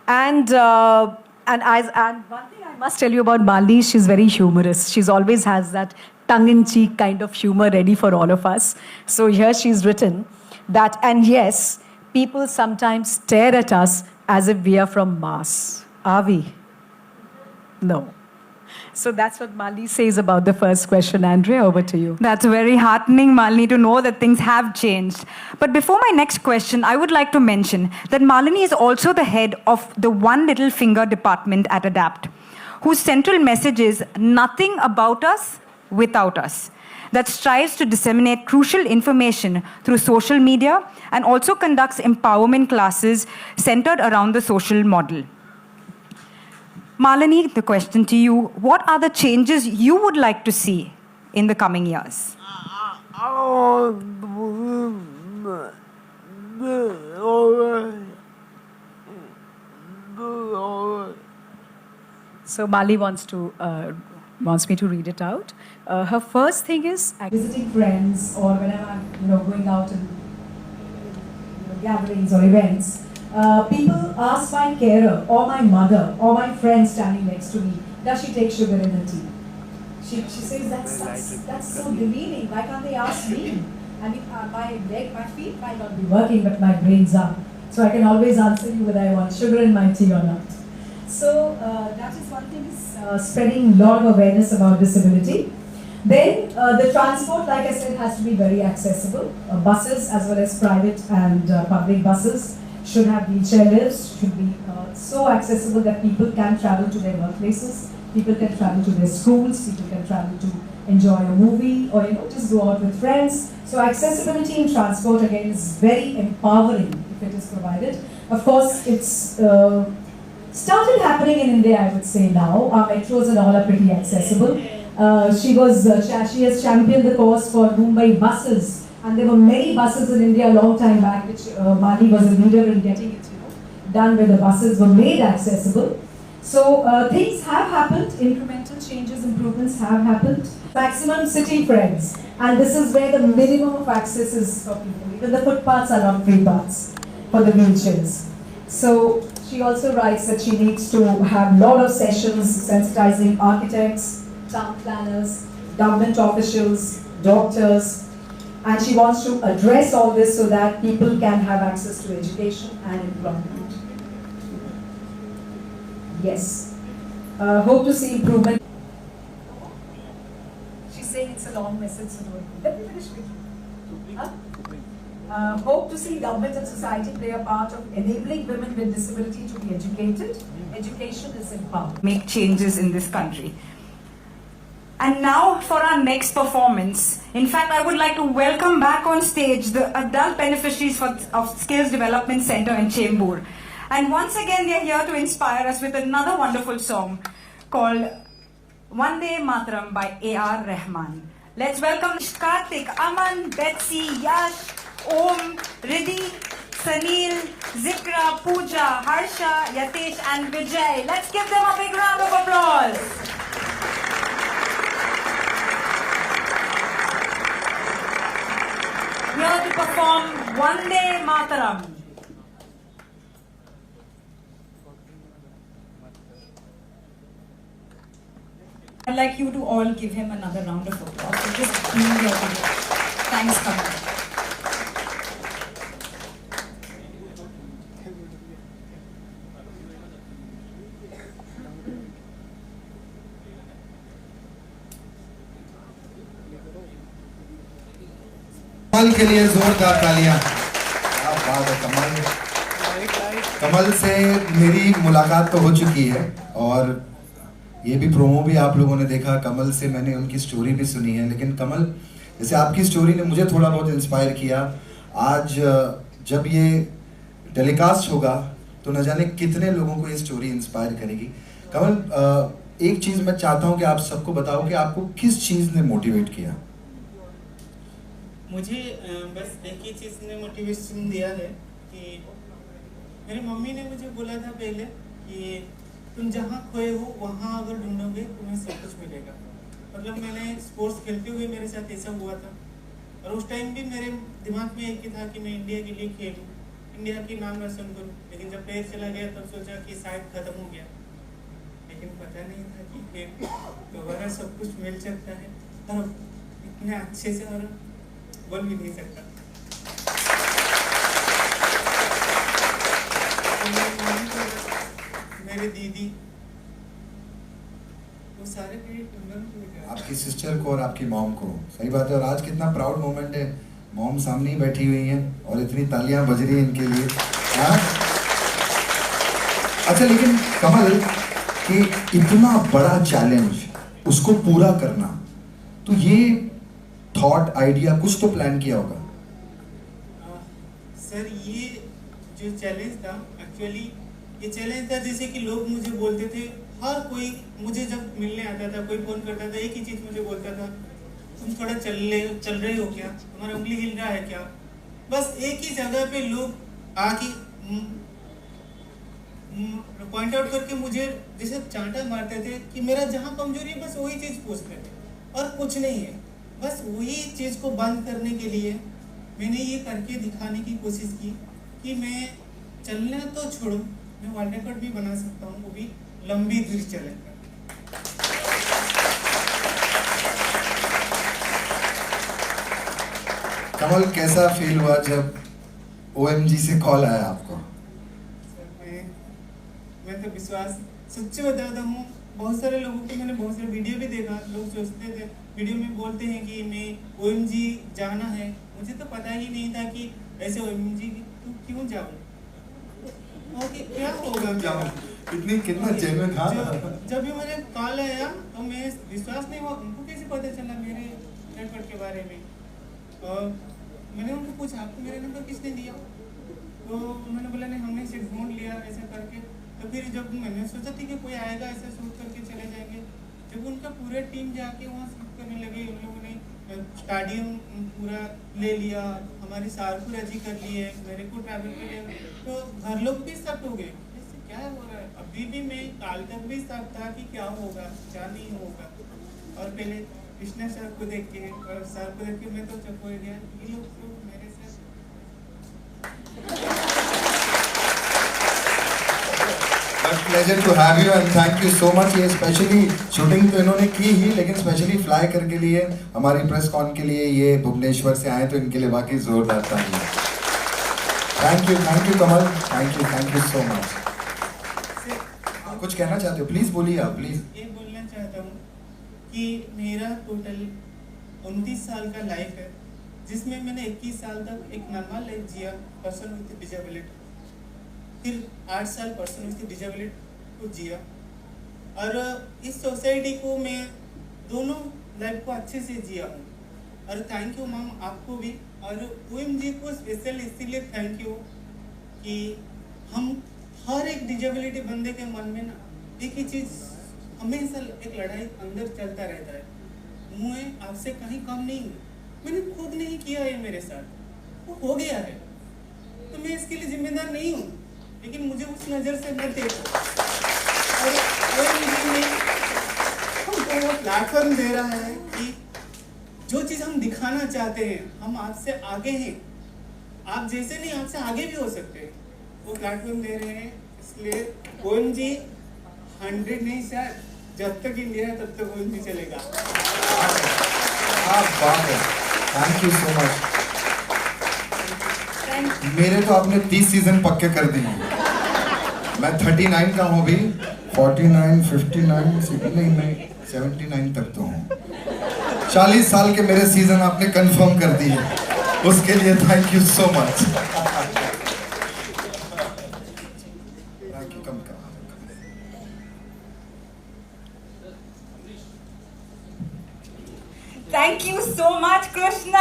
And one thing I must tell you about Mali, she's very humorous. She's always has that tongue-in-cheek kind of humor ready for all of us. So here she's written that, and yes, people sometimes stare at us as if we are from Mars. Are we? No. So that's what Malini says about the first question. Andrea, over to you. That's very heartening, Malini, to know that things have changed. But before my next question, I would like to mention that Malini is also the head of the One Little Finger department at ADAPT, whose central message is nothing about us without us, that strives to disseminate crucial information through social media and also conducts empowerment classes centered around the social model. Malini, the question to you, what are the changes you would like to see in the coming years? So Mali wants me to read it out. Her first thing is visiting friends, or whenever I'm going out in gatherings or events. People ask my carer or my mother or my friend standing next to me, does she take sugar in her tea? She says, that's so demeaning. Why can't they ask me? I mean, my feet might not be working, but my brain's up. So I can always answer you whether I want sugar in my tea or not. So that is one thing, is spreading a lot of awareness about disability. Then the transport, like I said, has to be very accessible. Buses as well as private and public buses should have wheelchair lifts, should be so accessible that people can travel to their workplaces, people can travel to their schools, people can travel to enjoy a movie or just go out with friends. So accessibility in transport again is very empowering if it is provided. Of course, it's started happening in India, I would say now. Our metros and all are pretty accessible. She has championed the cause for Mumbai buses. And there were many buses in India a long time back, which Mali was a leader in getting it done, where the buses were made accessible. So things have happened, incremental changes, improvements have happened. Maximum city friends, and this is where the minimum of access is for people. Even the footpaths are not free paths for the wheelchairs. So she also writes that she needs to have a lot of sessions sensitizing architects, town planners, government officials, doctors, and she wants to address all this so that people can have access to education and employment. Yes. Hope to see improvement. She's saying it's a long message, so let me finish quickly. Hope to see government and society play a part of enabling women with disability to be educated. Education is empowerment. Make changes in this country. And now for our next performance. In fact, I would like to welcome back on stage the adult beneficiaries of Skills Development Center in Chembur. And once again, they are here to inspire us with another wonderful song called Vande Mataram by A.R. Rahman. Let's welcome Karthik, Aman, Betsy, Yash, Om, Riddhi, Sanil, Zikra, Pooja, Harsha, Yatesh and Vijay. Let's give them a big round of applause. Here to perform Vande Mataram. I'd like you to all give him another round of applause. So just be here. Thanks, Kamal. कमल के लिए जोरदार तालियां। क्या बात है कमल। कमल से मेरी मुलाकात तो हो चुकी है और ये भी प्रोमो भी आप लोगों ने देखा। कमल से मैंने उनकी स्टोरी भी सुनी है, लेकिन कमल जैसे आपकी स्टोरी ने मुझे थोड़ा बहुत इंस्पायर किया। आज जब ये टेलीकास्ट होगा तो न जाने कितने लोगों को ये स्टोरी इंस्पायर करेगी। कमल, एक चीज मैं चाहता हूं कि आप सबको बताओ कि आपको किस चीज ने मोटिवेट किया। मुझे बस एक ही चीज़ ने मोटिवेशन दिया है कि मेरी मम्मी ने मुझे बोला था पहले कि तुम जहाँ खोए हो वहाँ अगर ढूंढोगे तुम्हें सब कुछ मिलेगा। मतलब मैंने स्पोर्ट्स खेलते हुए मेरे साथ ऐसा हुआ था, और उस टाइम भी मेरे दिमाग में एक ही था कि मैं इंडिया के लिए खेलूँ, इंडिया की नाम रोशन करूँ। लेकिन जब पैर चला गया तब सोचा कि शायद ख़त्म हो गया, लेकिन पता नहीं था कि फिर दोबारा सब कुछ मिल सकता है, और इतने अच्छे से, और बोल भी नहीं सकता। मेरे दीदी, वो सारे आपकी सिस्टर को और आपकी मॉम को, सही बात है। और आज कितना प्राउड मोमेंट है, मॉम सामने ही बैठी हुई हैं और इतनी तालियां बज रही हैं इनके लिए। हाँ? अच्छा, लेकिन कमल कि इतना बड़ा चैलेंज उसको पूरा करना, तो ये थॉट आइडिया कुछ तो प्लान किया होगा। सर ये जो चैलेंज था, एक्चुअली ये चैलेंज था जैसे कि लोग मुझे बोलते थे, हर कोई मुझे जब मिलने आता था, कोई फोन करता था, एक ही चीज मुझे बोलता था, तुम थोड़ा चल रहे हो क्या, तुम्हारा उंगली हिल रहा है क्या। बस एक ही जगह पे लोग आके पॉइंट आउट करके मुझे जैसे चांटा मारते थे कि मेरा जहाँ कमजोरी है बस वही चीज पूछते थे, और कुछ नहीं है। बस वही चीज को बंद करने के लिए मैंने ये करके दिखाने की कोशिश की कि मैं चलना तो छोड़ो, मैं वर्ल्ड रिकॉर्ड भी बना सकता हूँ, वो भी लंबी दूरी चलेगा। कमल, कैसा फील हुआ जब OMG से कॉल आया आपको? मैं तो विश्वास सच्चे बताता हूँ, बहुत सारे लोगों को मैंने बहुत सारे वीडियो भी देखा, लोग सोचते थे, वीडियो में बोलते हैं कि मैं OMG जाना है। मुझे तो पता ही नहीं था कि ऐसे OMG तो क्यों जाऊँ, ओके क्या होगा, कितना जेन्युइन था। जब भी मुझे कॉल आया तो मैं विश्वास नहीं हुआ, उनको कैसे पता चला मेरे रिकॉर्ड के बारे में। और मैंने उनको पूछा आपको मेरा नंबर किसने दिया, तो उन्होंने बोला नहीं हमने इसे ढूंढ लिया ऐसा करके। तो फिर जब मैंने सोचा थी कि कोई आएगा ऐसा शूट करके चले जाएंगे, जब उनका पूरा टीम जाके वहाँ शूट करने लगे, उन लोगों ने स्टेडियम पूरा ले लिया, हमारी सारपुर अजी कर ली है, मेरे को ट्रैवल के लिए, तो घर लोग भी शक हो गए क्या हो रहा है। अभी भी मैं काल तक भी शक था कि क्या होगा क्या नहीं होगा, और पहले कृष्णा सर को देख के और सर को देख के मैं तो चुप हो गया, ये लोग तो मेरे साथ। Pleasure to have you and thank you so much. ये स्पेशली शूटिंग तो इन्होंने की ही, लेकिन स्पेशली फ्लाई करके लिए हमारी प्रेस कॉन के लिए ये भुवनेश्वर से आए, तो इनके लिए वाकई जोरदार तालियां। Thank you Kamal, thank you so much. कुछ कहना चाहते हो, प्लीज बोलिए आप, प्लीज। ये बोलना चाहता हूँ कि मेरा टोटल 29 साल का लाइफ है, जिसमें मैंने 21 साल तक एक नॉर्मल लाइफ जिया पर्सन विथ डिजेबिलिटी, फिर 8 साल पर्सन विथ डिजेबिलिटी को जिया, और इस सोसाइटी को मैं दोनों लाइफ को अच्छे से जिया हूँ। और थैंक यू मैम आपको भी, और OMG को स्पेशल इसीलिए थैंक यू कि हम हर एक डिजेबिलिटी बंदे के मन में ना एक ही चीज़ हमेशा एक लड़ाई अंदर चलता रहता है, मैं आपसे कहीं कम नहीं हूँ, मैंने खुद नहीं किया है, मेरे साथ वो हो गया है, तो मैं इसके लिए जिम्मेदार नहीं हूँ, लेकिन मुझे उस नज़र से मत देखो। और हमको वो प्लेटफॉर्म दे रहा है कि जो चीज़ हम दिखाना चाहते हैं, हम आपसे आगे हैं, आप जैसे नहीं आपसे आगे भी हो सकते हैं, वो प्लेटफॉर्म दे रहे हैं। इसलिए OMG 100 नहीं सर, जब तक इंडिया है तब तक OMG चलेगा। Thank you so much. मेरे तो आपने 30 सीजन पक्के कर दिए। मैं 39 का हूँ अभी, 49, 59, नहीं 79 तक तो हूँ। 40 साल के मेरे सीजन आपने कंफर्म कर दिए, उसके लिए thank you so much. Thank you so much, Krishna.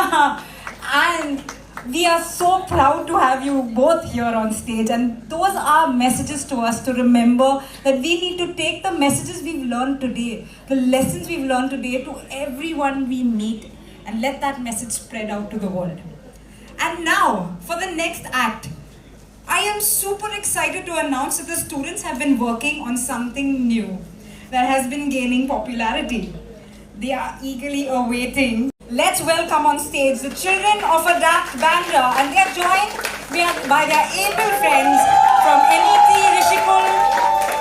And We are so proud to have you both here on stage, and those are messages to us to remember that we need to take the messages we've learned today, the lessons we've learned today, to everyone we meet and let that message spread out to the world. And now, for the next act, I am super excited to announce that the students have been working on something new that has been gaining popularity. They are eagerly awaiting. Let's welcome on stage the children of Adapt Bandra, and they are joined by their able friends from NET Rishikul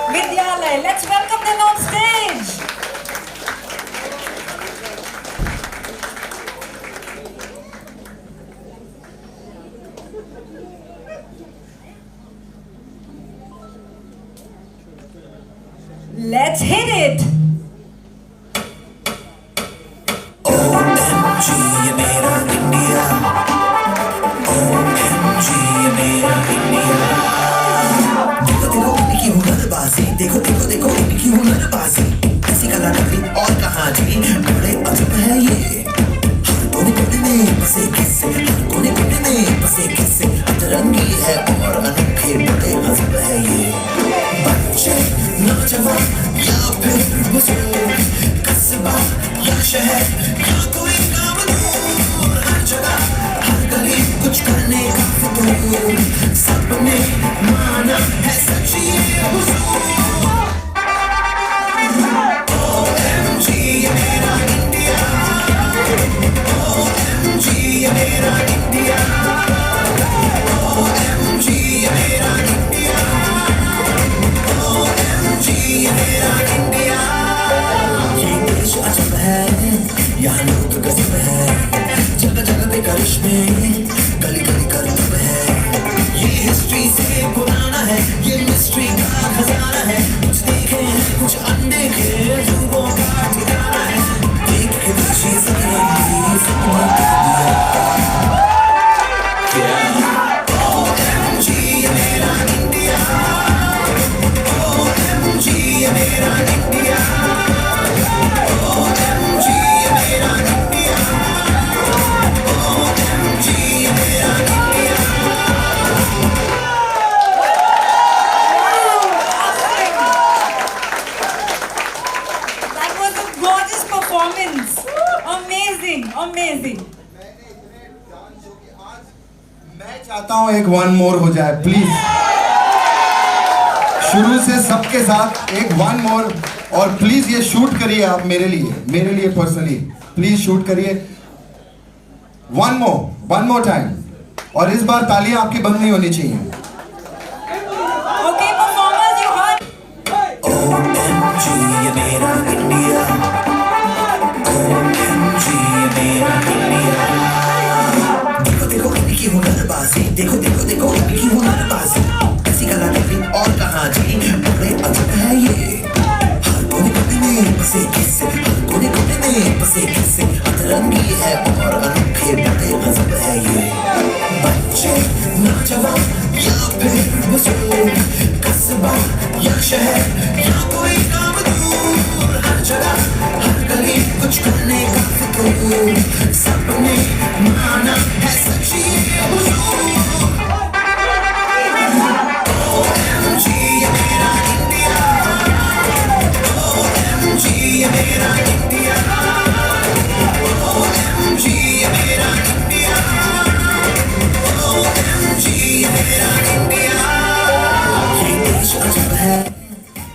Vidyalaya. Let's welcome them on stage. Let's hit it. देखो देखो देखो इनकी हुनरबाजी ऐसी कलाकारी और कहाँ जी बड़े अजब है ये हर कोने कोने में बसे किस्से हर कोने कोने में बसे किस्से अतरंगी है और अनोखे बड़े अजब है ये बच्चे नौजवान या फिर बुजुर्ग कस्बा या शहर या कोई गाँव दूर हर जगह हर गली कुछ करने का फितूर सबने माना है सच्ची ये हुजूर यहाँ लोग गजब है जगह जगह पे करिश्मे गली गली करतब है ये हिस्ट्री से पुराना है ये मिस्ट्री का खजाना है कुछ देखे हैं कुछ अनदेखे अजूबों का ठिकाना है देख के पीछे सतरंगी सपना दिया OMG ये मेरा इंडिया OMG ये मेरा इंडिया OMG Amazing. मैं चाहता हूं एक वन मोर हो जाए प्लीज शुरू से सबके साथ एक वन मोर और प्लीज ये शूट करिए आप मेरे लिए पर्सनली प्लीज शूट करिए वन मोर टाइम और इस बार तालियां आपकी बंद नहीं होनी चाहिए Okay, performers, you heard. OMG ये मेरा इंडिया OMG ये मेरा इंडिया देखो देखो इनकी हुनरबाजी देखो देखो देखो इनकी हुनरबाजी ऐसी कलाकारी और कहाँ जी बड़े अजब है ये हर कोने कोने में बसे किस्से हर कोने कोने में बसे किस्से अतरंगी है और अनोखे बड़े गजब है ये बच्चे नौजवान या फिर बुजुर्ग कस्बा या शहर या कोई गाँव दूर हर जगह हर गली कुछ करने का फितूर सबने माना है सच्ची ये हुजूर OMG ये मेरा इंडिया OMG ये मेरा इंडिया OMG ये मेरा इंडिया OMG ये मेरा इंडिया ये देश अजब है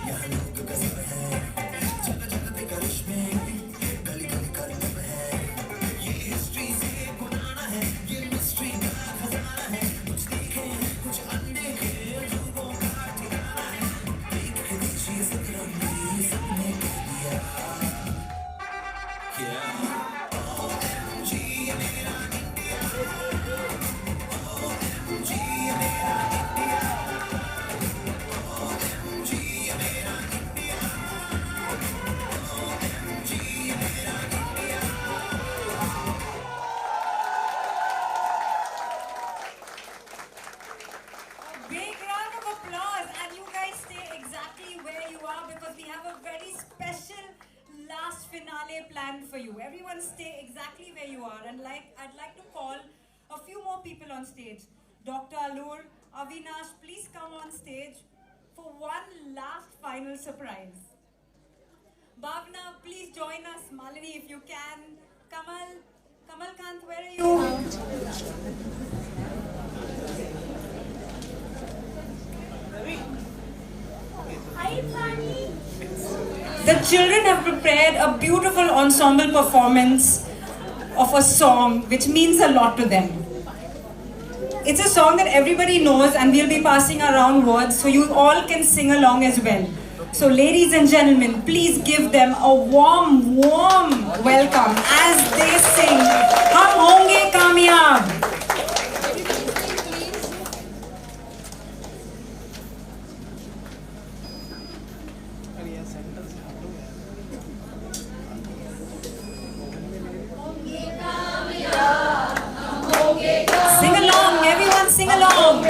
यहाँ लोग गजब है जगह जगह पे करिश्मे गली गली करतब है ये हिस्ट्री से पुराना है ये मिस्ट्री का खजाना है कुछ देखे हैं कुछ अनदेखे अजूबों का ठिकाना है देख के पीछे सतरंगी सपने कह दिया OMG ये मेरा इंडिया OMG ये मेरा इंडिया OMG ये मेरा इंडिया OMG ये मेरा India Big round of applause, and you guys stay exactly where you are because we have a very special last finale planned for you. Everyone stay exactly where you are, and I'd like to call a few more people on stage. Dr. Alur, Avinash, please come on stage for one last final surprise. Bhavna, please join us. Malini, if you can. Kamal Kant, where are you? The children have prepared a beautiful ensemble performance of a song which means a lot to them. It's a song that everybody knows and we'll be passing around words so you all can sing along as well. So ladies and gentlemen, please give them a warm welcome as they sing Hum Honge Kamyab. Sing along, everyone sing along.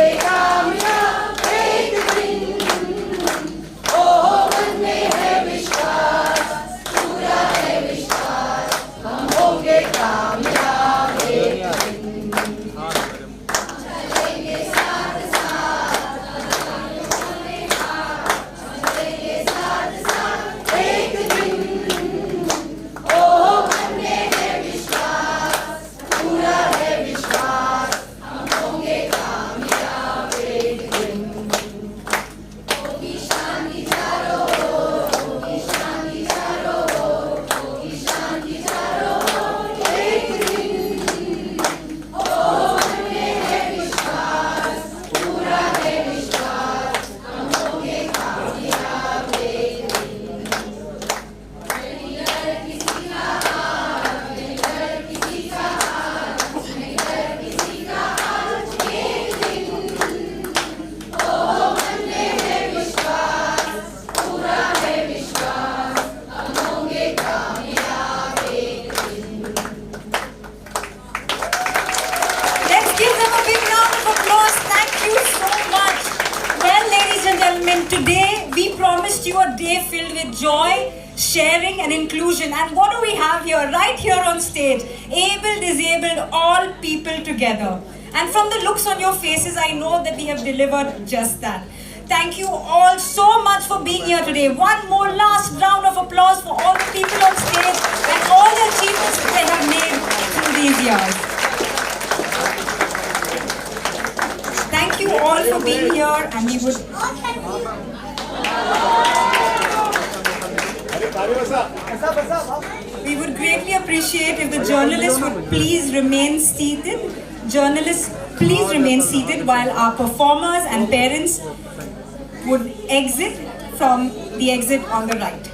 Today, we promised you a day filled with joy, sharing and inclusion. And what do we have here? Right here on stage, able, disabled, all people together. And from the looks on your faces, I know that we have delivered just that. Thank you all so much for being here today. One more last round of applause for all the people on stage and all the achievements that they have made through these years. Thank you all for being here, and we would greatly appreciate if the journalists would please remain seated. Journalists, please remain seated while our performers and parents would exit from the exit on the right.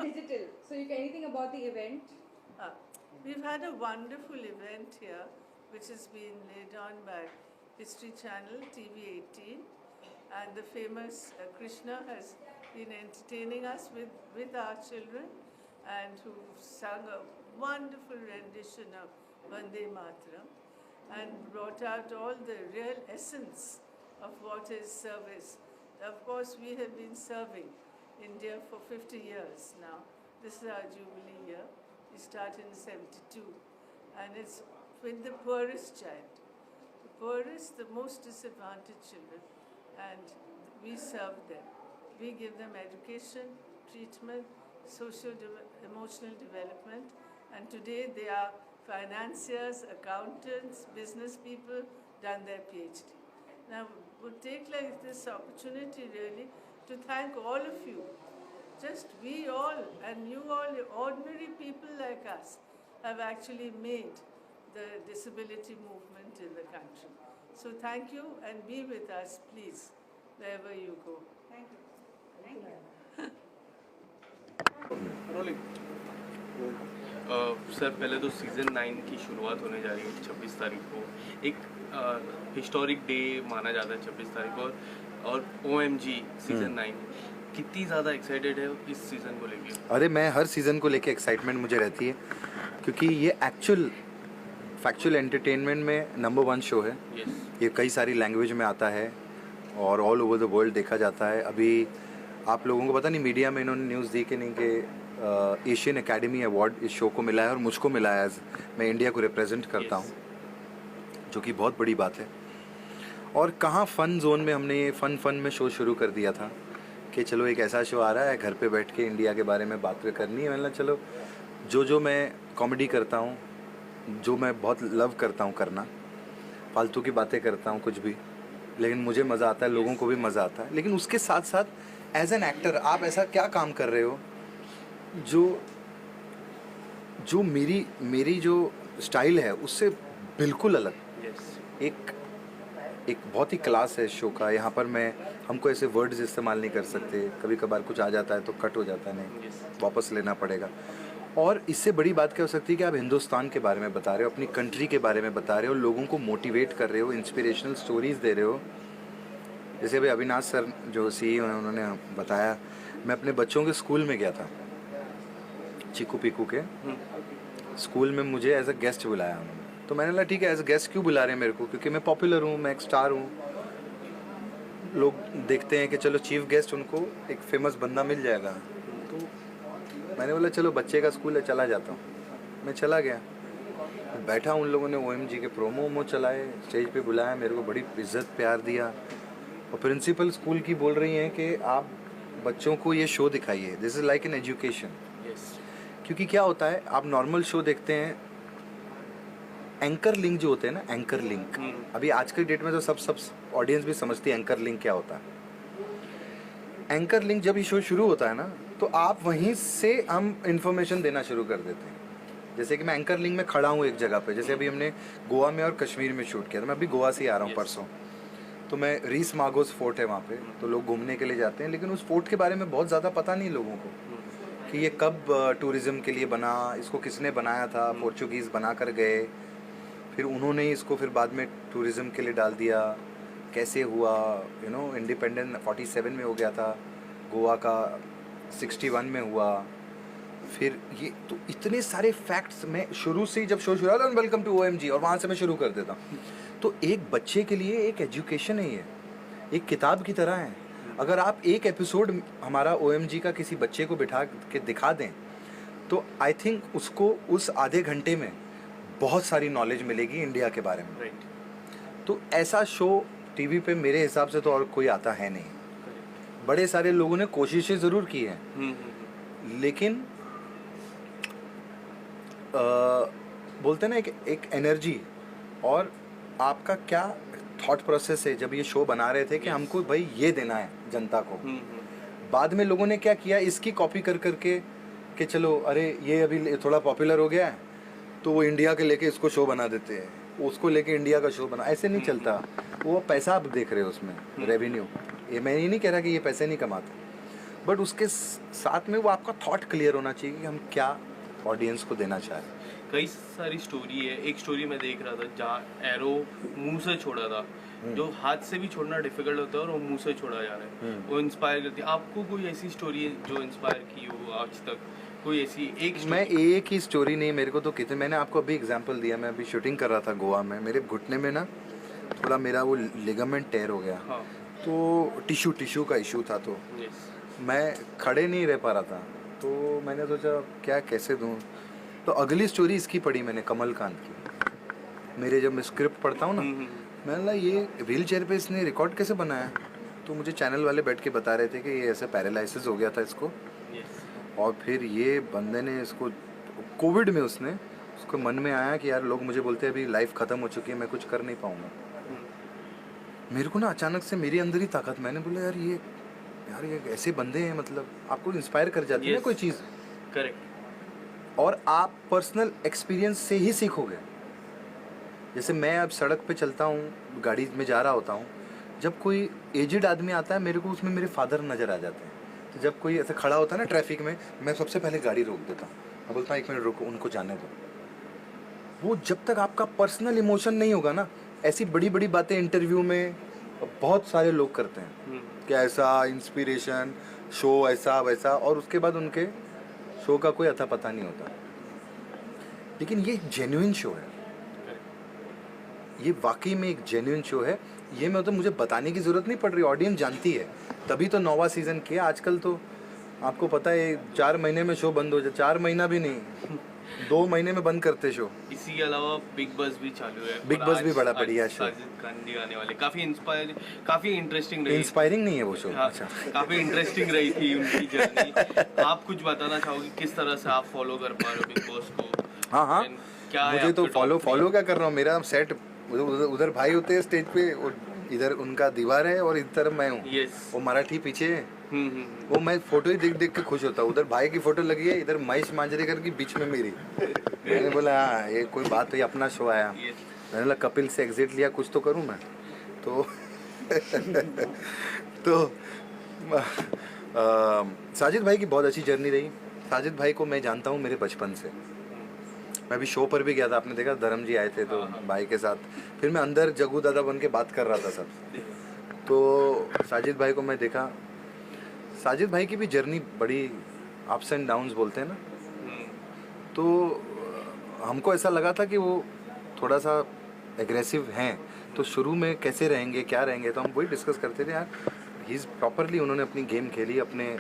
Digital. So you can anything about the event? We've had a wonderful event here, which has been laid on by History Channel, TV18, and the famous Krishna has been entertaining us with our children, and who sung a wonderful rendition of Vande Mataram and brought out all the real essence of what is service. Of course, we have been serving India for 50 years now. This is our Jubilee year. We started in 72. And it's with the poorest child. The poorest, the most disadvantaged children. And we serve them. We give them education, treatment, emotional development. And today they are financiers, accountants, business people, done their PhD. Now, we'll take like this opportunity really to thank all of you just we all and you all, ordinary people like us, have actually made the disability movement in the country. So thank you and be with us, please, wherever you go. Thank you. Thank you. Sir पहले तो season 9 की शुरुआत होने जा रही है 26 तारीख को। एक हिस्टोरिक डे माना जाता है 26 तारीख को, और OMG सीज़न 9 कितनी ज़्यादा एक्साइटेड है इस सीज़न को लेके? अरे मैं हर सीज़न को लेके एक्साइटमेंट मुझे रहती है, क्योंकि ये फैक्चुअल एंटरटेनमेंट में नंबर 1 शो है। ये कई सारी लैंग्वेज में आता है और ऑल ओवर द वर्ल्ड देखा जाता है। अभी आप लोगों को पता नहीं मीडिया में इन्होंने न्यूज़ दी कि नहीं कि एशियन एकेडमी अवार्ड इस शो को मिला है और मुझको मिला है। मैं इंडिया को रिप्रेजेंट करता हूँ, जो कि बहुत बड़ी बात है। और कहाँ फ़न जोन में हमने ये फ़न में शो शुरू कर दिया था कि चलो एक ऐसा शो आ रहा है, घर पे बैठ के इंडिया के बारे में बात करनी है। मतलब चलो जो मैं कॉमेडी करता हूँ, जो मैं बहुत लव करता हूँ करना, फालतू की बातें करता हूँ कुछ भी, लेकिन मुझे मज़ा आता है, लोगों को भी मज़ा आता है। लेकिन उसके साथ साथ एज एन एक्टर आप ऐसा क्या काम कर रहे हो जो मेरी जो स्टाइल है उससे बिल्कुल अलग। एक बहुत ही क्लास है शो का। यहाँ पर हमको ऐसे वर्ड्स इस्तेमाल नहीं कर सकते, कभी कभार कुछ आ जाता है तो कट हो जाता है, नहीं वापस लेना पड़ेगा। और इससे बड़ी बात क्या हो सकती है कि आप हिंदुस्तान के बारे में बता रहे हो, अपनी कंट्री के बारे में बता रहे हो, लोगों को मोटिवेट कर रहे हो, इंस्पिरेशनल स्टोरीज़ दे रहे हो। जैसे अभी अविनाश सर जो CEO हैं उन्होंने बताया, मैं अपने बच्चों के स्कूल में गया था, चीकू पीकू के स्कूल में मुझे एज अ गेस्ट बुलाया उन्होंने। तो मैंने बोला ठीक है, एज अ गेस्ट क्यों बुला रहे हैं मेरे को, क्योंकि मैं पॉपुलर हूँ, मैं एक स्टार हूँ। लोग देखते हैं कि चलो चीफ गेस्ट उनको एक फेमस बंदा मिल जाएगा। तो मैंने बोला चलो बच्चे का स्कूल है, चला जाता हूँ। मैं चला गया, बैठा, उन लोगों ने OMG के प्रोमो चलाए, स्टेज पे बुलाया, मेरे को बड़ी इज्जत प्यार दिया। और प्रिंसिपल स्कूल की बोल रही हैं कि आप बच्चों को ये शो दिखाइए, this is like an education. क्योंकि क्या होता है, आप नॉर्मल शो देखते हैं, एंकर लिंक जो होते हैं ना, एंकर लिंक, अभी आज के डेट में तो सब ऑडियंस भी समझती है एंकर लिंक क्या होता है। एंकर लिंक जब ये शो शुरू होता है ना, तो आप वहीं से हम इंफॉर्मेशन देना शुरू कर देते हैं। जैसे कि मैं एंकर लिंक में खड़ा हूँ एक जगह पे, जैसे अभी हमने गोवा में और कश्मीर में शूट किया था। मैं अभी गोवा से ही आ रहा हूँ परसों। तो मैं रीस मागोस फोर्ट है वहाँ पे, तो लोग घूमने के लिए जाते हैं, लेकिन उस फोर्ट के बारे में बहुत ज़्यादा पता नहीं लोगों को कि ये कब टूरिज़्म के लिए बना, इसको किसने बनाया था, पोर्चुगीज़ बना कर गए, फिर उन्होंने इसको फिर बाद में टूरिज़्म के लिए डाल दिया, कैसे हुआ, इंडिपेंडेंट 47 में हो गया था, गोवा का 61 में हुआ। फिर ये तो इतने सारे फैक्ट्स मैं शुरू से ही जब शो शुरू हुआ, वेलकम टू OMG, और वहाँ से मैं शुरू कर देता हूँ। तो एक बच्चे के लिए एक एजुकेशन है, ये एक किताब की तरह है। अगर आप एक एपिसोड हमारा OMG का किसी बच्चे को बिठा के दिखा दें, तो आई थिंक उसको उस आधे घंटे में बहुत सारी नॉलेज मिलेगी इंडिया के बारे में। तो ऐसा शो टीवी पे मेरे हिसाब से तो और कोई आता है नहीं। बड़े सारे लोगों ने कोशिशें ज़रूर की हैं, लेकिन बोलते हैं ना एक एनर्जी और आपका क्या थॉट प्रोसेस है। जब ये शो बना रहे थे कि हमको भाई ये देना है जनता को, बाद में लोगों ने क्या किया, इसकी कॉपी कर करके कि चलो अरे ये अभी थोड़ा पॉपुलर हो गया है तो वो इंडिया के लेके इसको शो बना देते हैं, उसको लेके इंडिया का शो बना। ऐसे नहीं चलता, वो पैसा आप देख रहे हो उसमें, रेवेन्यू। ये मैं ये नहीं कह रहा कि ये पैसे नहीं कमाते, बट उसके साथ में वो आपका थॉट क्लियर होना चाहिए कि हम क्या ऑडियंस को देना चाह रहे हैं। कई सारी स्टोरी है। एक स्टोरी मैं देख रहा था जहाँ एरो मुंह से छोड़ा था, जो हाथ से भी छोड़ना डिफिकल्ट होता है और वो मुंह से छोड़ा जा रहा है, वो इंस्पायर करती है। आपको कोई ऐसी स्टोरी है जो इंस्पायर की हो आज तक? कोई ऐसी एक मैं एक ही स्टोरी नहीं, मेरे को तो कितने, मैंने आपको अभी एग्जांपल दिया। मैं अभी शूटिंग कर रहा था गोवा में, मेरे घुटने में ना थोड़ा मेरा वो लिगामेंट टेयर हो गया। तो टिश्यू का इशू था, तो मैं खड़े नहीं रह पा रहा था। तो मैंने सोचा क्या कैसे दूँ, तो अगली स्टोरी इसकी पढ़ी मैंने, कमलकांत की। मेरे जब मैं स्क्रिप्ट पढ़ता हूँ ना, मैंने बोला ये व्हील चेयर पे इसने रिकॉर्ड कैसे बनाया। तो मुझे चैनल वाले बैठ के बता रहे थे कि ये ऐसे पैरालिसिस हो गया था इसको, और फिर ये बंदे ने इसको कोविड में उसको मन में आया कि यार लोग मुझे बोलते हैं अभी लाइफ ख़त्म हो चुकी है, मैं कुछ कर नहीं पाऊँगा। मेरे को ना अचानक से मेरे अंदर ही ताकत, मैंने बोला यार ये यार ये ऐसे बंदे हैं, मतलब आपको इंस्पायर कर जाती है ना कोई चीज़। करेक्ट। और आप पर्सनल एक्सपीरियंस से ही सीखोगे। जैसे मैं अब सड़क पे चलता हूँ, गाड़ी में जा रहा होता हूँ, जब कोई एजिड आदमी आता है मेरे को उसमें मेरे फादर नज़र आ जाते हैं। तो जब कोई ऐसे खड़ा होता है ना ट्रैफिक में, मैं सबसे पहले गाड़ी रोक देता हूँ, मैं बोलता हूँ 1 मिनट रुको, उनको जाने दो। वो जब तक आपका पर्सनल इमोशन नहीं होगा ना, ऐसी बड़ी बड़ी बातें इंटरव्यू में बहुत सारे लोग करते हैं कि ऐसा इंस्पिरेशन शो ऐसा वैसा, और उसके बाद उनके शो का कोई अता पता नहीं होता। लेकिन ये जेन्युइन शो है, ये वाकई में एक जेन्युइन शो है। ये मैं तो मुझे बताने की ज़रूरत नहीं पड़ रही, ऑडियंस जानती है, तभी तो 9वां सीज़न किया। आजकल तो आपको पता है 4 महीने में शो बंद हो जाए, 4 महीना भी नहीं, 2 महीने में बंद करते शो। इसी के अलावा बिग बस भी चालू है। बिग बस भी बड़ा बढ़िया शो, साजिद खान जी आने वाले, काफी इंटरेस्टिंग रही। इंस्पायरिंग नहीं है वो शो। हाँ, काफी इंटरेस्टिंग रही थी उनकी जर्नी। आप कुछ बताना चाहोगे किस तरह से आप फॉलो कर पा रहे हो बिग बॉस को? हाँ क्या मुझे तो फॉलो क्या कर रहा हूँ, मेरा सेट उधर भाई होते हैं स्टेज पे, और इधर उनका दीवार है और इधर मैं हूँ। वो मराठी पीछे है, वो मैं फोटो ही देख देख के खुश होता हूँ। उधर भाई की फोटो लगी है, इधर महेश मांजरेकर की बीच में मेरी। मैंने बोला हाँ ये कोई बात हुई, अपना शो आया। मैंने बोला कपिल से एग्जिट लिया, कुछ तो करूँ मैं तो साजिद भाई की बहुत अच्छी जर्नी रही। साजिद भाई को मैं जानता हूँ मेरे बचपन से। मैं अभी शो पर भी गया था, आपने देखा धर्म जी आए थे तो भाई के साथ, फिर मैं अंदर जग्गू दादा बन के बात कर रहा था सब। तो साजिद भाई को मैं देखा, साजिद भाई की भी जर्नी बड़ी अप्स एंड डाउन्स बोलते हैं ना, तो हमको ऐसा लगा था कि वो थोड़ा सा एग्रेसिव हैं, तो शुरू में कैसे रहेंगे क्या रहेंगे, तो हम वही डिस्कस करते थे यार। ही इज़ प्रॉपरली उन्होंने अपनी गेम खेली, अपने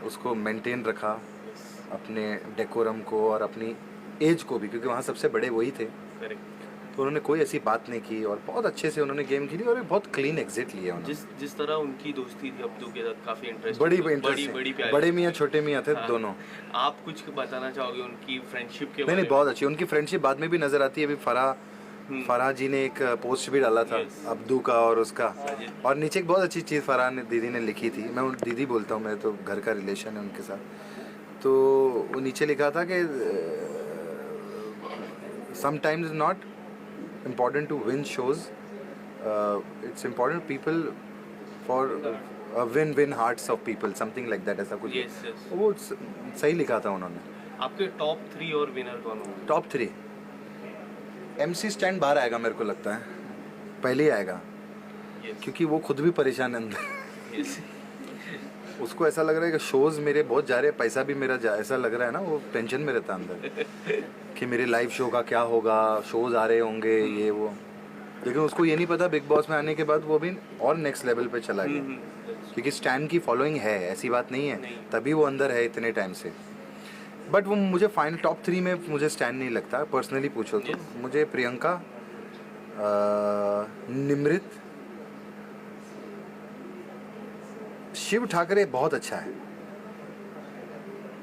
उसको मेंटेन रखा, अपने डेकोरम को और अपनी एज को भी, क्योंकि वहाँ सबसे बड़े वही थे। तो उन्होंने कोई ऐसी बात नहीं की और बहुत अच्छे से उन्होंने गेम खेली और बहुत क्लीन एग्जिट लिया उन्होंने। जिस तरह उनकी दोस्ती थी अब्दू के साथ, काफी इंटरेस्टिंग, बड़े मियाँ छोटे मियाँ थे दोनों। आप कुछ बताना चाहोगे उनकी फ्रेंडशिप के? नहीं बहुत अच्छी उनकी फ्रेंडशिप बाद में भी नजर आती है। अभी फराह जी ने एक पोस्ट भी डाला था अब्दू का और उसका, और नीचे एक बहुत अच्छी चीज़ फराह ने दीदी ने लिखी थी, मैं दीदी बोलता हूँ, मैं तो घर का रिलेशन है उनके साथ। तो वो नीचे लिखा था कि sometimes it's not important to win shows, it's important people for win hearts of people, something like that, ऐसा कुछ। वो सही लिखा था उन्होंने। आपके टॉप 3 और विनर कौन होंगे? टॉप 3 MC स्टैंड बाहर आएगा, मेरे को लगता है पहले ही आएगा, क्योंकि वो खुद भी परेशान है अंदर। उसको ऐसा लग रहा है कि शोज मेरे बहुत जा रहे हैं, पैसा भी मेरा ऐसा लग रहा है ना, वो टेंशन में रहता है अंदर कि मेरे लाइव शो का क्या होगा, शोज आ रहे होंगे ये वो। लेकिन उसको ये नहीं पता बिग बॉस में आने के बाद वो भी और नेक्स्ट लेवल पे चला गया, क्योंकि स्टैन की फॉलोइंग है, ऐसी बात नहीं है, तभी वो अंदर है इतने टाइम से। बट वो मुझे फाइनल टॉप 3 में मुझे स्टैन नहीं लगता, पर्सनली पूछो तो। मुझे प्रियंका, निमृत, शिव ठाकरे बहुत अच्छा है,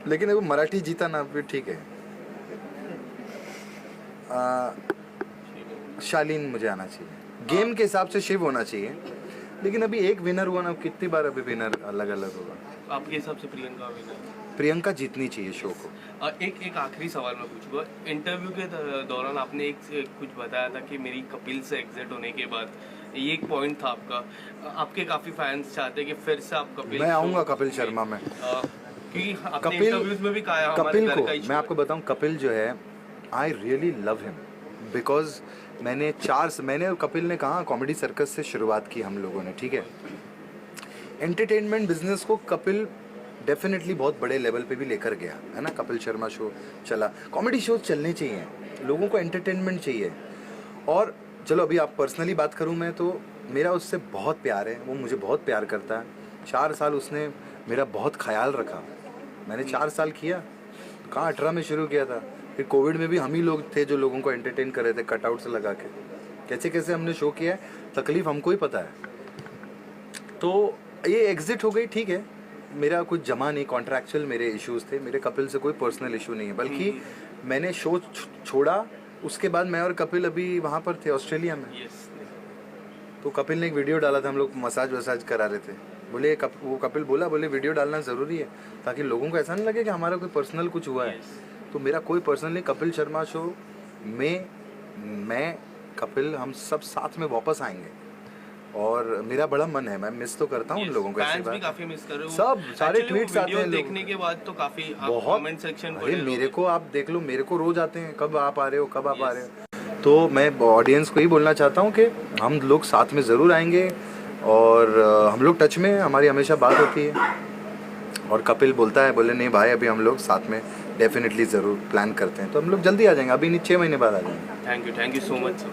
लेकिन वो मराठी जीता ना फिर ठीक है। शालीन मुझे आना चाहिए, गेम के हिसाब से शिव होना चाहिए, लेकिन अभी एक विनर हुआ ना, कितनी बार अभी विनर अलग अलग होगा। आपके हिसाब से प्रियंका विनर? प्रियंका जीतनी चाहिए शो को। एक आखिरी सवाल मैं पूछूंगा, इंटरव्यू के दौरान आपने एक कुछ बताया था कि मेरी कपिल से एग्जिट होने के बाद, ये एक पॉइंट था आपका, आपके काफी फैंस चाहते हैं कि फिर से आप कपिल, मैं आऊँगा कपिल शर्मा में, क्योंकि आपने इंटरव्यूज में भी कहा कपिल को, मैं आपको बताऊँ कपिल जो है, I really love him, because मैंने और कपिल ने कहा कॉमेडी सर्कस से शुरुआत की हम लोगों ने, ठीक है। एंटरटेनमेंट बिजनेस को कपिल डेफिनेटली बहुत बड़े लेवल पे भी लेकर गया है ना। कपिल शर्मा शो चला, कॉमेडी शो चलने चाहिए, लोगों को एंटरटेनमेंट चाहिए। और चलो अभी आप पर्सनली बात करूं मैं, तो मेरा उससे बहुत प्यार है, वो मुझे बहुत प्यार करता है। 4 साल उसने मेरा बहुत ख्याल रखा, मैंने 4 साल किया, कहाँ 18 में शुरू किया था, फिर कोविड में भी हम ही लोग थे जो लोगों को एंटरटेन कर रहे थे कटआउट से लगा के, कैसे कैसे हमने शो किया है, तकलीफ हमको ही पता है। तो ये एग्जिट हो गई, ठीक है, मेरा कुछ जमा नहीं, कॉन्ट्रैक्चुअल मेरे इश्यूज थे, मेरे कपिल से कोई पर्सनल इशू नहीं है, बल्कि मैंने शो छोड़ा, उसके बाद मैं और कपिल अभी वहाँ पर थे ऑस्ट्रेलिया में। तो कपिल ने एक वीडियो डाला था, हम लोग मसाज वसाज करा रहे थे, बोले वो कपिल बोला, बोले वीडियो डालना ज़रूरी है ताकि लोगों को ऐसा नहीं लगे कि हमारा कोई पर्सनल कुछ हुआ है। तो मेरा कोई पर्सनल नहीं, कपिल शर्मा शो में मैं कपिल हम सब साथ में वापस आएंगे और मेरा बड़ा मन है, मैं मिस तो करता हूँ उन लोगों को। ऐसी भी बात काफी मिस कर रहे हो। सब सारे ट्वीट्स आते हैं देखने के बाद तो काफी बहुत कमेंट सेक्शन अरे मेरे को आप देख लो, मेरे को रोज आते हैं कब आप आ रहे हो, कब आप आ रहे हो। तो मैं ऑडियंस को ही बोलना चाहता हूँ कि हम लोग साथ में ज़रूर आएंगे और हम लोग टच में, हमारी हमेशा बात होती है। और कपिल बोलता है, बोले नहीं भाई अभी हम लोग साथ में डेफिनेटली ज़रूर प्लान करते हैं, तो हम लोग जल्दी आ जाएंगे, अभी नहीं 6 महीने बाद आ जाएंगे। Thank you so much.